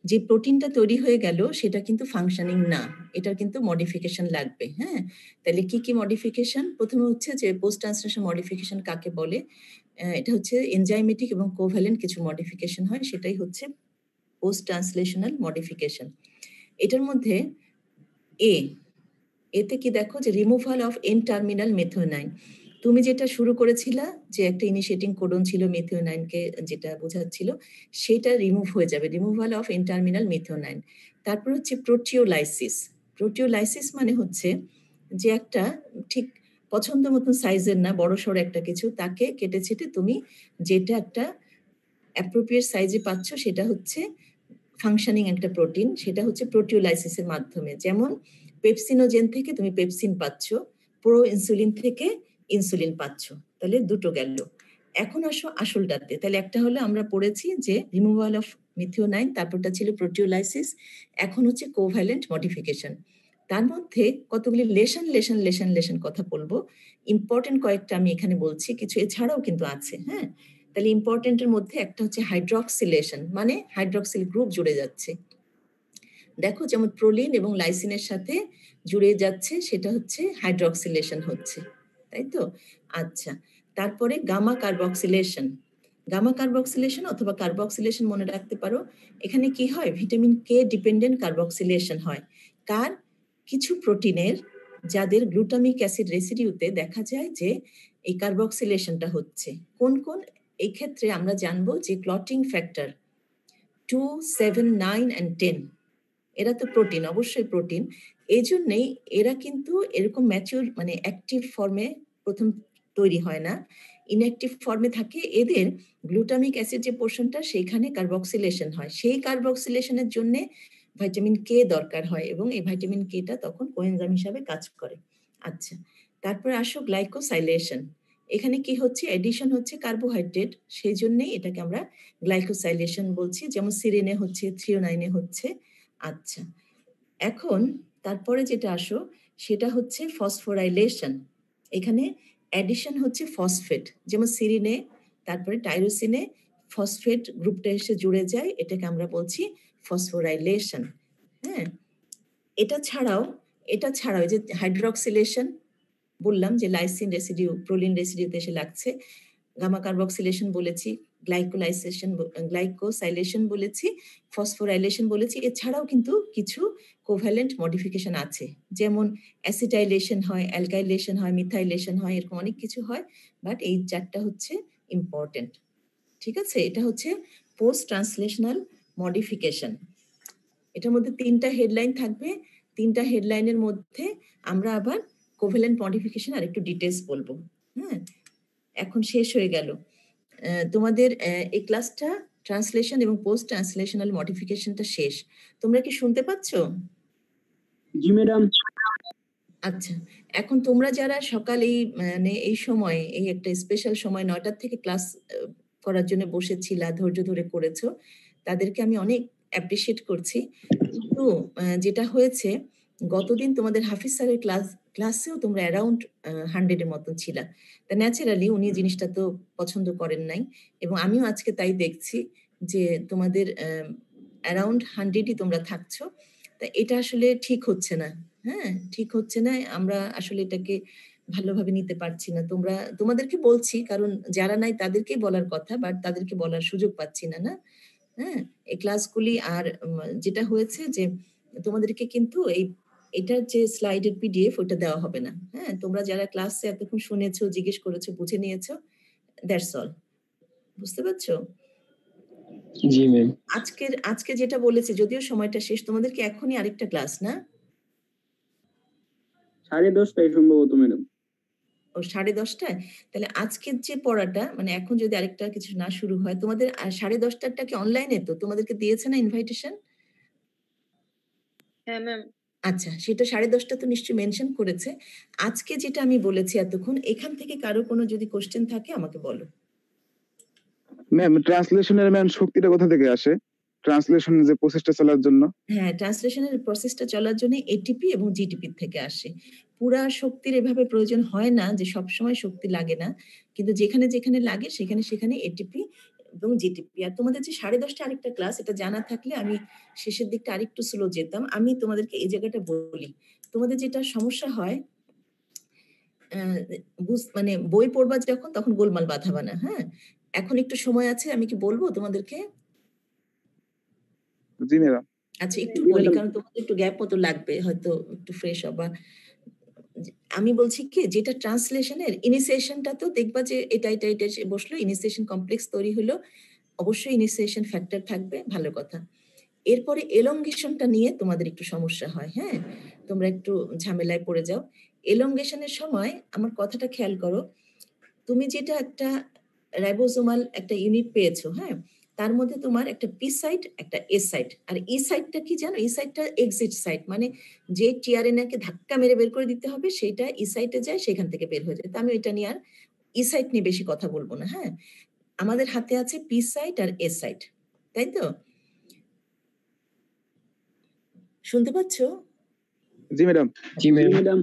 যে প্রোটিনটা তৈরি হয়ে গেল সেটা কিন্তু ফাংশনিং না, এটার কিন্তু মডিফিকেশন লাগবে। হ্যাঁ, তাহলে কি কি মডিফিকেশন? প্রথমে হচ্ছে যে পোস্ট ট্রান্সলেশন মডিফিকেশন কাকে বলে? এটা হচ্ছে এনজাইমেটিক এবং কোভ্যালেন্ট কিছু মডিফিকেশন হয়, সেটাই হচ্ছে পোস্ট ট্রান্সলেশনাল মডিফিকেশন। এটার মধ্যে এতে কি দেখো যে removal of N terminal methionine. তুমি যেটা শুরু করেছিলা যে একটা ইনিশিয়েটিং কোডন ছিল মেথিওনাইনকে যেটা বোঝাচ্ছিল, সেটা রিমুভ হয়ে যাবে, removal of N terminal methionine. তারপর হচ্ছে প্রোটিওলাইসিস। প্রোটিওলাইসিস মানে হচ্ছে যে একটা ঠিক পছন্দ মতন সাইজের না, বড়সড় একটা কিছু, তাকে কেটে ছেটে তুমি যেটা একটা অ্যাপ্রোপ্রিয়েট সাইজে পাচ্ছ সেটা হচ্ছে ফাংশনিং একটা প্রোটিন, সেটা হচ্ছে প্রোটিওলাইসিসের মাধ্যমে। যেমন পেপসিনোজেন থেকে তুমি পেপসিন পাচ্ছ, প্রো ইনসুলিন থেকে ইনসুলিন পাচ্ছ, তাহলে দুটো গেল। এখন আসো আসলটাতে। তাহলে একটা হলো আমরা পড়েছি যে রিমুভাল অফ মিথিওনাইন, তারপরটা ছিল প্রোটিওলাইসিস, এখন হচ্ছে কোভ্যালেন্ট মডিফিকেশন। তার মধ্যে কতগুলি লেশন কথা বলবো। ইম্পর্টেন্ট কয়েকটা আমি এখানে বলছি, কিছু এছাড়াও কিন্তু আছে। হ্যাঁ, তাহলে ইম্পর্টেন্টের মধ্যে একটা হচ্ছে হাইড্রক্সিলেশন, মানে হাইড্রক্সিল গ্রুপ জুড়ে যাচ্ছে। দেখো যেমন প্রোলিন এবং লাইসিনের সাথে জুড়ে যাচ্ছে, সেটা হচ্ছে হাইড্রক্সিলেশন হচ্ছে, তাই তো? আচ্ছা, তারপরে গামা কার্বক্সিলেশন। গামা কার্বক্সিলেশন অথবা কার্বক্সিলেশন মনে রাখতে পারো। এখানে কি হয়? ভিটামিন কে ডিপেন্ডেন্ট কার্বক্সিলেশন হয়। কার? কিছু প্রোটিনের যাদের গ্লুটামিক অ্যাসিড রেসিডিউতে দেখা যায় যে এই কার্বক্সিলেশনটা হচ্ছে। কোন কোন? এই ক্ষেত্রে আমরা জানবো যে ক্লটিং ফ্যাক্টর 2, 7, 9 and 10, এরা তো প্রোটিন, অবশ্যই প্রোটিন। এই জন্যেই এরা কিন্তু এরকম ম্যাচিউর মানে অ্যাক্টিভ ফর্মে প্রথম তৈরি হয় না, ইনঅ্যাক্টিভ ফর্মে থাকে। এদের গ্লুটামিক অ্যাসিড যে পোর্শনটা সেইখানে কার্বক্সিলেশন হয়, সেই কার্বক্সিলেশনের জন্য ভাইটামিন কে দরকার হয় এবং এই ভাইটামিন কেটা তখন কোএনজাইম হিসাবে কাজ করে। আচ্ছা, তারপরে আসো গ্লাইকোসাইলেশন। এখানে কি হচ্ছে? এডিশন হচ্ছে কার্বোহাইড্রেট, সেই জন্যই এটাকে আমরা গ্লাইকোসাইলেশন বলছি। যেমন সিরিনে হচ্ছে, থ্রিওনাইনে হচ্ছে। আচ্ছা, এখন তারপরে যেটা আসো সেটা হচ্ছে ফসফোরাইলেশন। এখানে অ্যাডিশন হচ্ছে ফসফেট, যেমন সিরিনে তারপরে টাইরোসিনে ফসফেট গ্রুপটা এসে জুড়ে যায়, এটাকে আমরা বলছি ফসফোরাইলেশন। হ্যাঁ, এটা ছাড়াও এই যে হাইড্রক্সিলেশন বললাম যে লাইসিন রেসিডিউ প্রোলিন রেসিডিউতে এসে লাগছে, গামা কার্বক্সিলেশন বলেছি, গ্লাইকোসাইলেশন বলেছি, ফসফোরাইলেশন বলেছি। এছাড়াও কিন্তু কিছু কোভ্যালেন্ট মডিফিকেশন আছে, যেমন অ্যাসিটাইলেশন হয়, অ্যালকাইলেশন হয়, মিথাইলেশন হয়, এরকম অনেক কিছু হয়, বাট এই চারটা হচ্ছে ইম্পর্টেন্ট। ঠিক আছে, এটা হচ্ছে পোস্ট ট্রান্সলেশনাল মডিফিকেশন। এটার মধ্যে 3টা হেডলাইন থাকবে, 3টা হেডলাইনের মধ্যে আমরা আবার কোভ্যালেন্ট মডিফিকেশন আর একটু ডিটেলস বলবো। হ্যাঁ, এখন শেষ হয়ে গেল তোমাদের এই ক্লাসটা, ট্রান্সলেশন এবং পোস্ট ট্রান্সলেশনাল মডিফিকেশনটা শেষ। তোমরা কি শুনতে পাচ্ছ? জি ম্যাডাম। আচ্ছা, এখন তোমরা যারা সকাল এই মানে এই সময়, এই একটা স্পেশাল সময় 9টা থেকে ক্লাস করার জন্য বসেছিলা, ধৈর্য ধরে করেছো, তাদেরকে আমি অনেক অ্যাপ্রিশিয়েট করছি। কিন্তু যেটা হয়েছে, গতদিন তোমাদের হাফিজ স্যারের ক্লাসেও তোমরা অ্যারাউন্ড 100 এর মতন ছিলা। তা ন্যাচারালি উনি জিনিসটা তো পছন্দ করেন নাই, এবং আমিও আজকে তাই দেখছি যে তোমাদের অ্যারাউন্ড 100ই তোমরা থাকছো। তা এটা আসলে ঠিক হচ্ছে না। হ্যাঁ, ঠিক হচ্ছে না, আমরা আসলে এটাকে ভালোভাবে নিতে পারছি না। তোমাদেরকে বলছি কারণ যারা নাই তাদেরকেই বলার কথা, বাট তাদেরকে বলার সুযোগ পাচ্ছি না। না, হ্যাঁ, এই ক্লাসগুলি আর যেটা হয়েছে যে তোমাদেরকে কিন্তু এটার যে স্লাইডের পিডিএফ ওটা দেওয়া হবে না। হ্যাঁ, তোমরা যারা ক্লাসে এতক্ষণ শুনেছো, জিজ্ঞেস করেছো, বুঝে নিয়েছো, দ্যাটস অল। বুঝতে পারছো? জি ম্যাম। আজকে যেটা বলেছে, যদিও সময়টা শেষ, তোমাদেরকে এখনই আরেকটা ক্লাস না? 10:30টায় সম্ভবত ম্যাডাম। ও 10:30টায়? তাহলে আজকের যে পড়াটা মানে এখন যদি আরেকটা কিছু না শুরু হয়, তোমাদের 10:30টারটা কি অনলাইনে? তো তোমাদেরকে দিয়েছে না ইনভাইটেশন? হ্যাঁ ম্যাম। আচ্ছা, সেটা 10:30 তো নিশ্চয়ই মেনশন করেছে। আজকে যেটা আমি বলেছি এতক্ষণ, এখান থেকে কারো কোনো যদি কোশ্চেন থাকে আমাকে বলো। ম্যাম ট্রান্সলেশনের ম্যাম শক্তিটা কোথা থেকে আসে? ট্রান্সলেশনের যে প্রসেসটা চলার জন্য? হ্যাঁ, ট্রান্সলেশনের প্রসেসটা চলার জন্য এটিপি এবং জিটিপি থেকে আসে। পুরা শক্তির এভাবে প্রয়োজন হয় না যে সবসময় শক্তি লাগে না। কিন্তু যেখানে, যেখানে লাগে সেখানে এটিপি এবং জিটিপি। আর তোমাদের যে 10:30 আরেকটা ক্লাস, এটা জানা থাকলে আমি শেষের দিকটা আরেকটু স্লো যেতাম। আমি তোমাদেরকে এই জায়গাটা বলি। তোমাদের যেটা সমস্যা হয় আ মানে বই পড়বা যখন তখন গোলমাল বাধাবা না, হ্যাঁ? এখন একটু সময় আছে, আমি কি বলবো তোমাদেরকে? জি ম্যাডাম। আচ্ছা, একটু জি, বলি ম্যাডাম। কারণ তোমাদের একটু গ্যাপ মতো লাগবে, হয়তো একটু ফ্রেশ হবা। আমি বলছি কি, যেটা ট্রান্সলেশনের ইনিশিয়েশনটা তো দেখবা যে এটা এসে বসলো, ইনিশিয়েশন কমপ্লেক্স তৈরি হলো। অবশ্যই ইনিশিয়েশন ফ্যাক্টর থাকবে, ভালো কথা। এরপরে এলংগেশনটা নিয়ে তোমাদের একটু সমস্যা হয়, হ্যাঁ? তোমরা একটু ঝামেলায় পড়ে যাও। এলংগেশনের সময় আমার কথাটা খেয়াল করো। তুমি যেটা একটা রাইবোজোমাল একটা ইউনিট পেয়েছো, হ্যাঁ? তার মধ্যে তোমার একটা পি সাইট, একটা এ সাইট। আর ই সাইটটা কি জানো? ই সাইটটা এক্সিট সাইট, মানে যে টিআরএনএ কে ধাক্কা মেরে বের করে দিতে হবে সেইটা ই সাইটে যায়, সেখান থেকে বের হয়ে যায়। তো আমি এটা নিয়ে আর ই সাইট নিয়ে বেশি কথা বলবো না, হ্যাঁ? আমাদের হাতে আছে পি সাইট আর এ সাইট, তাই তো? শুনতে পাচ্ছো? জি ম্যাডাম। জি ম্যাডাম।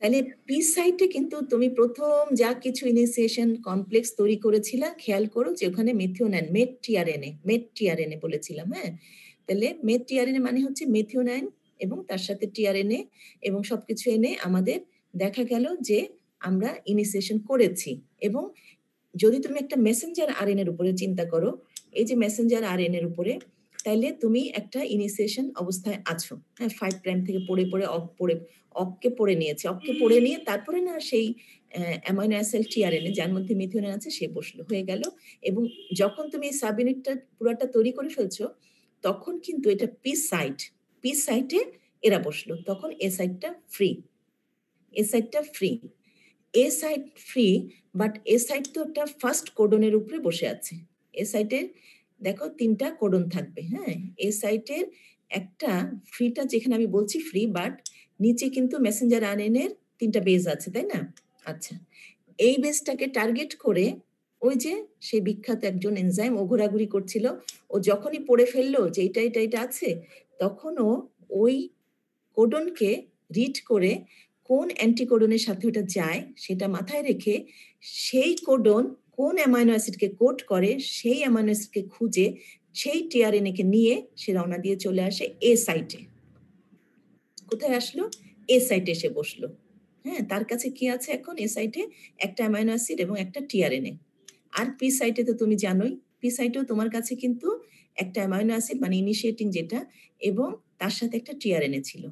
তাহলে পি সাইটে কিন্তু তুমি প্রথম যা কিছু ইনিশিয়েশন কমপ্লেক্স তৈরি করেছিলা, খেয়াল করো যে ওখানে মেথিওনাইন, মেট টিআরএনএ বলেছিলাম, হ্যাঁ? তাহলে মেট টিআরএনএ মানে হচ্ছে মেথিওনাইন এবং তার সাথে টিআরএনএ এবং সবকিছু এনে আমাদের দেখা গেল যে আমরা ইনিশিয়েশন করেছি। এবং যদি তুমি একটা মেসেঞ্জার আরএনএ এর উপরে চিন্তা করো, এই যে মেসেঞ্জার আরএনএ এর উপরে, তাইলে তুমি একটা ইনিশিয়েশন অবস্থায় আছো, হ্যাঁ? 5 প্রাইম থেকে পড়ে অককে পড়ে নিয়েছে। অককে পড়ে নিয়ে তারপরে না সেই অ্যামাইনো অ্যাসিড টিআরএনএ যার মধ্যে মিথিওনিন আছে সে বসলো, হয়ে গেল। এবং যখন তুমি এই সাব ইউনিটটা পুরাটা তৈরি করে ফেলছো, তখন কিন্তু এটা পি সাইটে এরা বসলো। তখন এ সাইটটা free. A site free, but A site তো একটা ফার্স্ট কোডনের উপরে বসে আছে। এ সাইটের দেখো 3টা কোডন থাকবে, হ্যাঁ? এ সাইটের একটা ফ্রিটা যেখানে আমি বলছি ফ্রি, বাট নিচে কিন্তু মেসেঞ্জার আরএনএ এর 3টা বেজ আছে, তাই না? আচ্ছা, এই বেসটাকে টার্গেট করে ওই যে সেই বিখ্যাত একজন এনজাইম ও ঘোরাঘুরি করছিল, ও যখনই পড়ে ফেললো যে এটা আছে, তখন ও ওই কোডনকে রিড করে কোন অ্যান্টিকোডনের সাথে ওটা যায় সেটা মাথায় রেখে সেই কোডন কোন অ্যামাইনো অ্যাসিডকে কোড করে সেই অ্যামাইনো অ্যাসিডকে খুঁজে সেই টিআরএনএ কে নিয়ে সে রওনা দিয়ে চলে আসে এ সাইটে। কোথায় আসলো? এ সাইটে এসে বসলো, হ্যাঁ? তার কাছে কি আছে এখন এ সাইটে? একটা অ্যামাইনো অ্যাসিড এবং একটা টিআরএনএ। আর পি সাইটে তো তুমি জানোই, পি সাইটেও তোমার কাছে কিন্তু একটা অ্যামাইনো অ্যাসিড মানে ইনিশিয়েটিং যেটা, এবং তার সাথে একটা টিআরএনএ ছিল।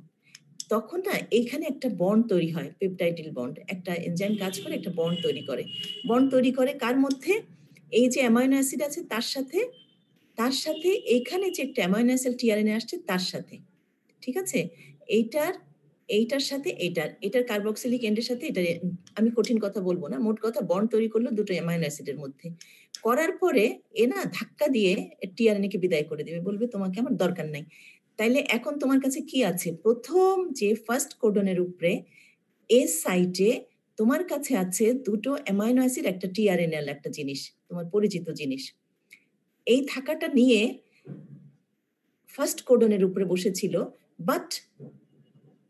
তখন না এইখানে একটা বন্ড তৈরি হয়, পেপটাইডিল বন্ড। একটা এনজাইম কাজ করে একটা বন্ড তৈরি করে। বন্ড তৈরি করে কার মধ্যে? এই যে অ্যামাইনো অ্যাসিড আছে তার সাথে এইখানে যে একটা অ্যামাইনো অ্যাসিড টিআরএনএ আসছে তার সাথে, ঠিক আছে? এইটার সাথে এটার কার্বক্সিলিক এন্ডের সাথে এটা, আমি কঠিন কথা বলবো না, মোট কথা বন্ড তৈরি করলো দুটো অ্যামাইনো অ্যাসিডের মধ্যে। করার পরে এ না ধাক্কা দিয়ে টিআরএনএ কে বিদায় করে দিবে, বলবে তোমাকে আমার দরকার নাই। তাইলে এখন তোমার কাছে কি আছে? প্রথম যে ফার্স্ট কোডনের উপরে এ সাইটে তোমার কাছে আছে দুটো অ্যামাইনো অ্যাসিড, একটা টিআরএনএ একটা জিনিস, তোমার পরিচিত জিনিস। এই থাকাটা নিয়ে ফার্স্ট কোডনের উপরে বসেছিল, বাট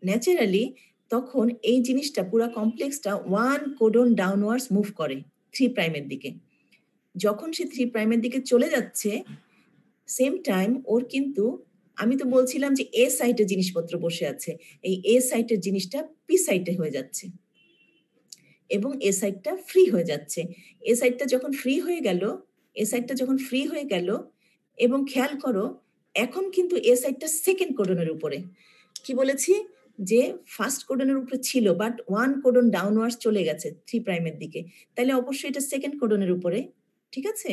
ন্যাচারালি তখন এই জিনিসটা পুরা কমপ্লেক্সটা 1 কোডন ডাউনওয়ার্ডস মুভ করে 3 প্রাইমের দিকে। যখন সে 3 প্রাইমের দিকে চলে যাচ্ছে, সেম টাইম ওর কিন্তু, আমি তো বলছিলাম যে এ সাইটে জিনিসপত্র বসে আছে, এই এ সাইটের জিনিসটা পি সাইটে হয়ে যাচ্ছে এবং এ সাইটটা ফ্রি হয়ে যাচ্ছে। এ সাইটটা যখন ফ্রি হয়ে গেল এবং খেয়াল করো এখন কিন্তু এ সাইটটা সেকেন্ড কোডনের উপরে। কি বলেছি? যে ফার্স্ট কোডনের উপরে ছিল, বাট 1 কোডন ডাউনওয়ার্ডস চলে গেছে 3 প্রাইমের দিকে। তাহলে অবশ্যই এটা সেকেন্ড কোডনের উপরে, ঠিক আছে?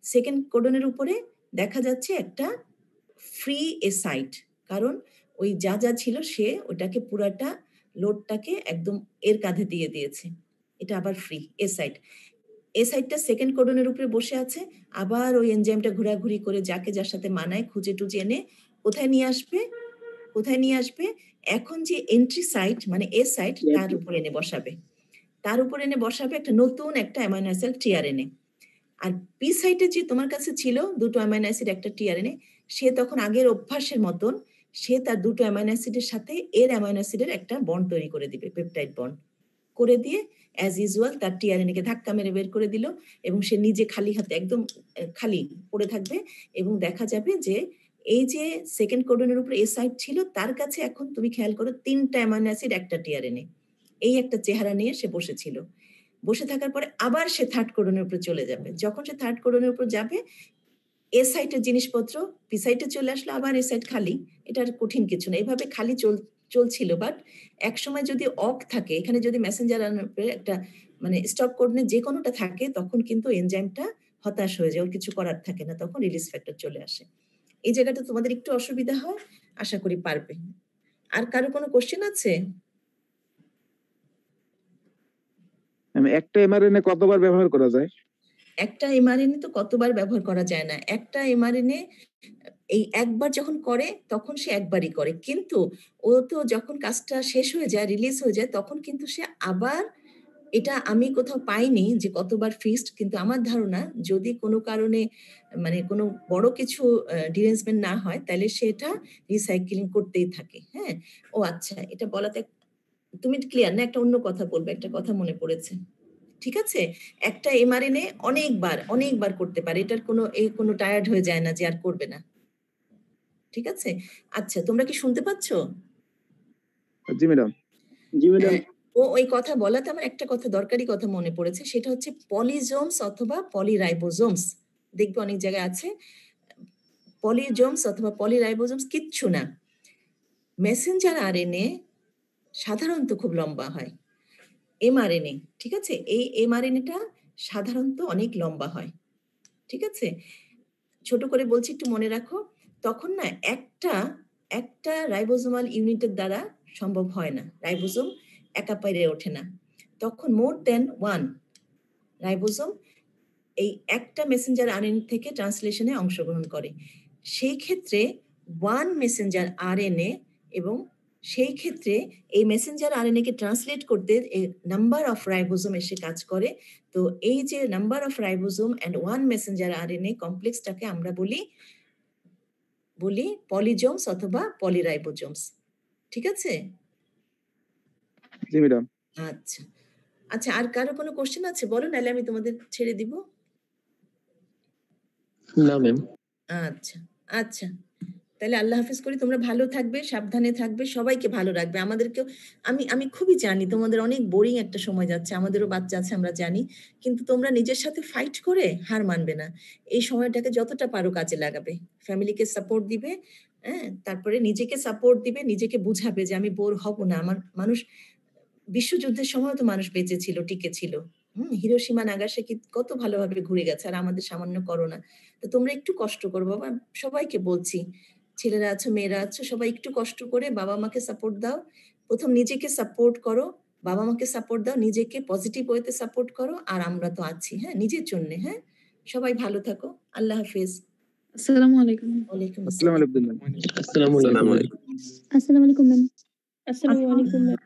সেকেন্ড কোডনের উপরে দেখা যাচ্ছে একটা ফ্রি এ সাইট, কারণ ওই যা ছিল সে ওটাকে পুরাটা লোডটাকে একদম এর কাঁধে দিয়ে দিয়েছে। এটা আবার ফ্রি এ সাইট। এ সাইটটা সেকেন্ড কোডনের উপরে বসে আছে, আবার ওই এনজাইমটা ঘোরাঘুরি করে যাকে যার সাথে মানায় খুঁজে টুজে এনে কোথায় নিয়ে আসবে? কোথায় নিয়ে আসবে? এখন যে এন্ট্রি সাইট মানে এ সাইট তার উপরে এনে বসাবে। তার উপরে এনে বসাবে একটা নতুন একটা অ্যামাইনো অ্যাসিড টিআরএনএ। আর পি সাইটে যে তোমার কাছে ছিল 2 টো অ্যামাইনো অ্যাসিড একটা টিআরএনএ, সে তখন আগের অভ্যাসের মতন সে তার 2 টো অ্যামাইনো অ্যাসিডের সাথে এর অ্যামাইনো অ্যাসিডের একটা বন্ড তৈরি করে দিবে, পেপটাইড বন্ড। করে দিয়ে অ্যাজ ইউজুয়াল তার টিআরএনএ কে ধাক্কা মেরে বের করে দিল এবং সে নিজে খালি হাতে একদম খালি পড়ে থাকবে এবং দেখা যাবে যে এই যে সেকেন্ড কোডনের উপরে এ সাইট ছিল তার কাছে এখন তুমি খেয়াল করো 3টা অ্যামাইনো অ্যাসিড একটা টিআরএনএ। এই একটা চেহারা নিয়ে সে বসেছিল। বসে থাকার পরে আবার সে থার্ড কোডনের উপরে চলে যাবে। যখন সে থার্ড কোডনের উপর যাবে এ সাইটের জিনিসপত্র পি সাইটে চলে আসলো, আবার এ সাইট খালি। এটার কঠিন কিছু না, এইভাবে খালি চলছিল। বাট এক সময় যদি অক থাকে, এখানে যদি মেসেঞ্জার একটা মানে স্টপ কোডনে যে কোনোটা থাকে, তখন কিন্তু এনজাইমটা হতাশ হয়ে যায়, ওর কিছু করার থাকে না, তখন রিলিজ ফ্যাক্টর চলে আসে। এই জায়গাটা তোমাদের একটু অসুবিধা হয়, আশা করি পারবে। আর কারো কোনো কোশ্চেন আছে? একটা এমআরএনএ কতবার ব্যবহার করা যায়? একটা এমআরএনএ তো কতবার ব্যবহার করা যায় না। একটা এমআরএনএ এই একবার যখন করে তখন সে একবারই করে, কিন্তু ও তো যখন কাজটা শেষ হয়ে যায়, রিলিজ হয়ে যায়, তখন কিন্তু সে আবার, এটা আমি কোথাও পাইনি যে কতবার ফিক্সড, কিন্তু আমার ধারণা যদি কোনো কারণে মানে কোনো বড় কিছু ডিরেঞ্জমেন্ট না হয় তাহলে সেটা রিসাইক্লিং করতেই থাকে। হ্যাঁ, ও আচ্ছা, এটা বলাতে তুমি ক্লিয়ার না? একটা অন্য কথা বলবে, একটা কথা মনে পড়েছে। ঠিক আছে, একটা এমআরএনএ অনেকবার করতে পারে, এটার কোনো টায়ার্ড হয়ে যায় না যে আর করবে না। ঠিক আছে, আচ্ছা তোমরা কি শুনতে পাচ্ছ? জি ম্যাডাম। জি ম্যাডাম। ও ওই কথা বলাতে আমার একটা কথা, দরকারি কথা মনে পড়েছে, সেটা হচ্ছে পলিজোমস অথবা পলিরাইবোজোমস। দেখবে অনেক জায়গায় আছে পলিজোমস অথবা পলিরাইবোজোমস, কিচ্ছু না। মেসেঞ্জার আরএনএ সাধারণত খুব লম্বা হয়, এমআরএনএ, ঠিক আছে, এই এমআরএনএটা সাধারণত অনেক লম্বা হয়। ঠিক আছে, ছোট করে বলছি, একটু মনে রাখো। তখন না একটা রাইবোজোমাল ইউনিটের দ্বারা সম্ভব হয় না, রাইবোজোম একা পেরে ওঠে না। তখন মোর দেন ওয়ান রাইবোজোম এই একটা মেসেঞ্জার আরএনএ থেকে ট্রান্সলেশনে অংশগ্রহণ করে। সেই ক্ষেত্রে ওয়ান মেসেঞ্জার আরএনএ, এবং সেই ক্ষেত্রে এই মেসেঞ্জার আরএনএ কে ট্রান্সলেট করতে নাম্বার অফ রাইবোজোম এসে কাজ করে। তো এই যে number of ribosome and one messenger RNA কমপ্লেক্সটাকে আমরা বলি পলিজোমস অথবা পলিরাইবোজোমস। ঠিক আছে? জি ম্যাডাম। আচ্ছা আচ্ছা, আর কারো কোনো কোশ্চেন আছে? বলো, নাহলে আমি তোমাদের ছেড়ে দিব। না ম্যাম। আচ্ছা আচ্ছা, তাহলে আল্লাহ হাফেজ করি। তোমরা ভালো থাকবে, সাবধানে থাকবে, সবাইকে ভালো রাখবে। আমাদেরকেও, আমি খুবই জানি তোমাদের অনেক বোরিং একটা সময় যাচ্ছে, আমাদেরও বাচ্চা আছে আমরা জানি, কিন্তু তোমরা নিজের সাথে ফাইট করে হার মানবে না। এই সময়টাকে যতটা পারো কাজে লাগাবে, ফ্যামিলিকে সাপোর্ট দিবে, হ্যাঁ, তারপরে নিজেকে সাপোর্ট দিবে, নিজেকে বুঝাবে যে আমি বোর হব না। আমার মানুষ বিশ্বযুদ্ধের সময় তো মানুষ বেঁচে ছিল, টিকে ছিল। হিরোশিমা নাগাসাকি কত ভালোভাবে ঘুরে গেছে, আর আমাদের সামান্য করোনা। তো তোমরা একটু কষ্ট করো বাবা, সবাইকে বলছি, ছেলেরা আছো, মেয়েরা আছো, সবাই একটু কষ্ট করে বাবা মাকে সাপোর্ট দাও। প্রথম নিজেকে সাপোর্ট করো, বাবা মাকে সাপোর্ট দাও, নিজেকে পজিটিভ ওয়েতে সাপোর্ট করো, আর আমরা তো আছি, হ্যাঁ, নিজের জন্য। হ্যাঁ, সবাই ভালো থাকো, আল্লাহ হাফেজ। আসসালামু আলাইকুম। ওয়ালাইকুম আসসালামু আসসালাম। আলাইকুম। আসসালামু আলাইকুম। আসসালামু আলাইকুম ম্যাম। আসসালামু আলাইকুম ম্যাম।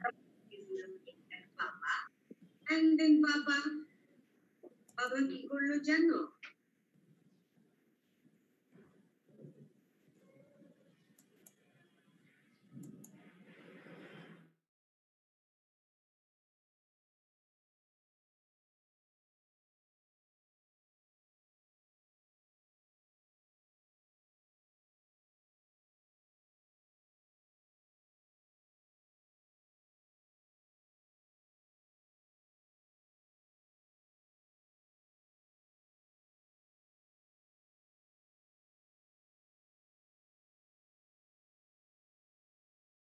And then বাবা কি করলো জানো?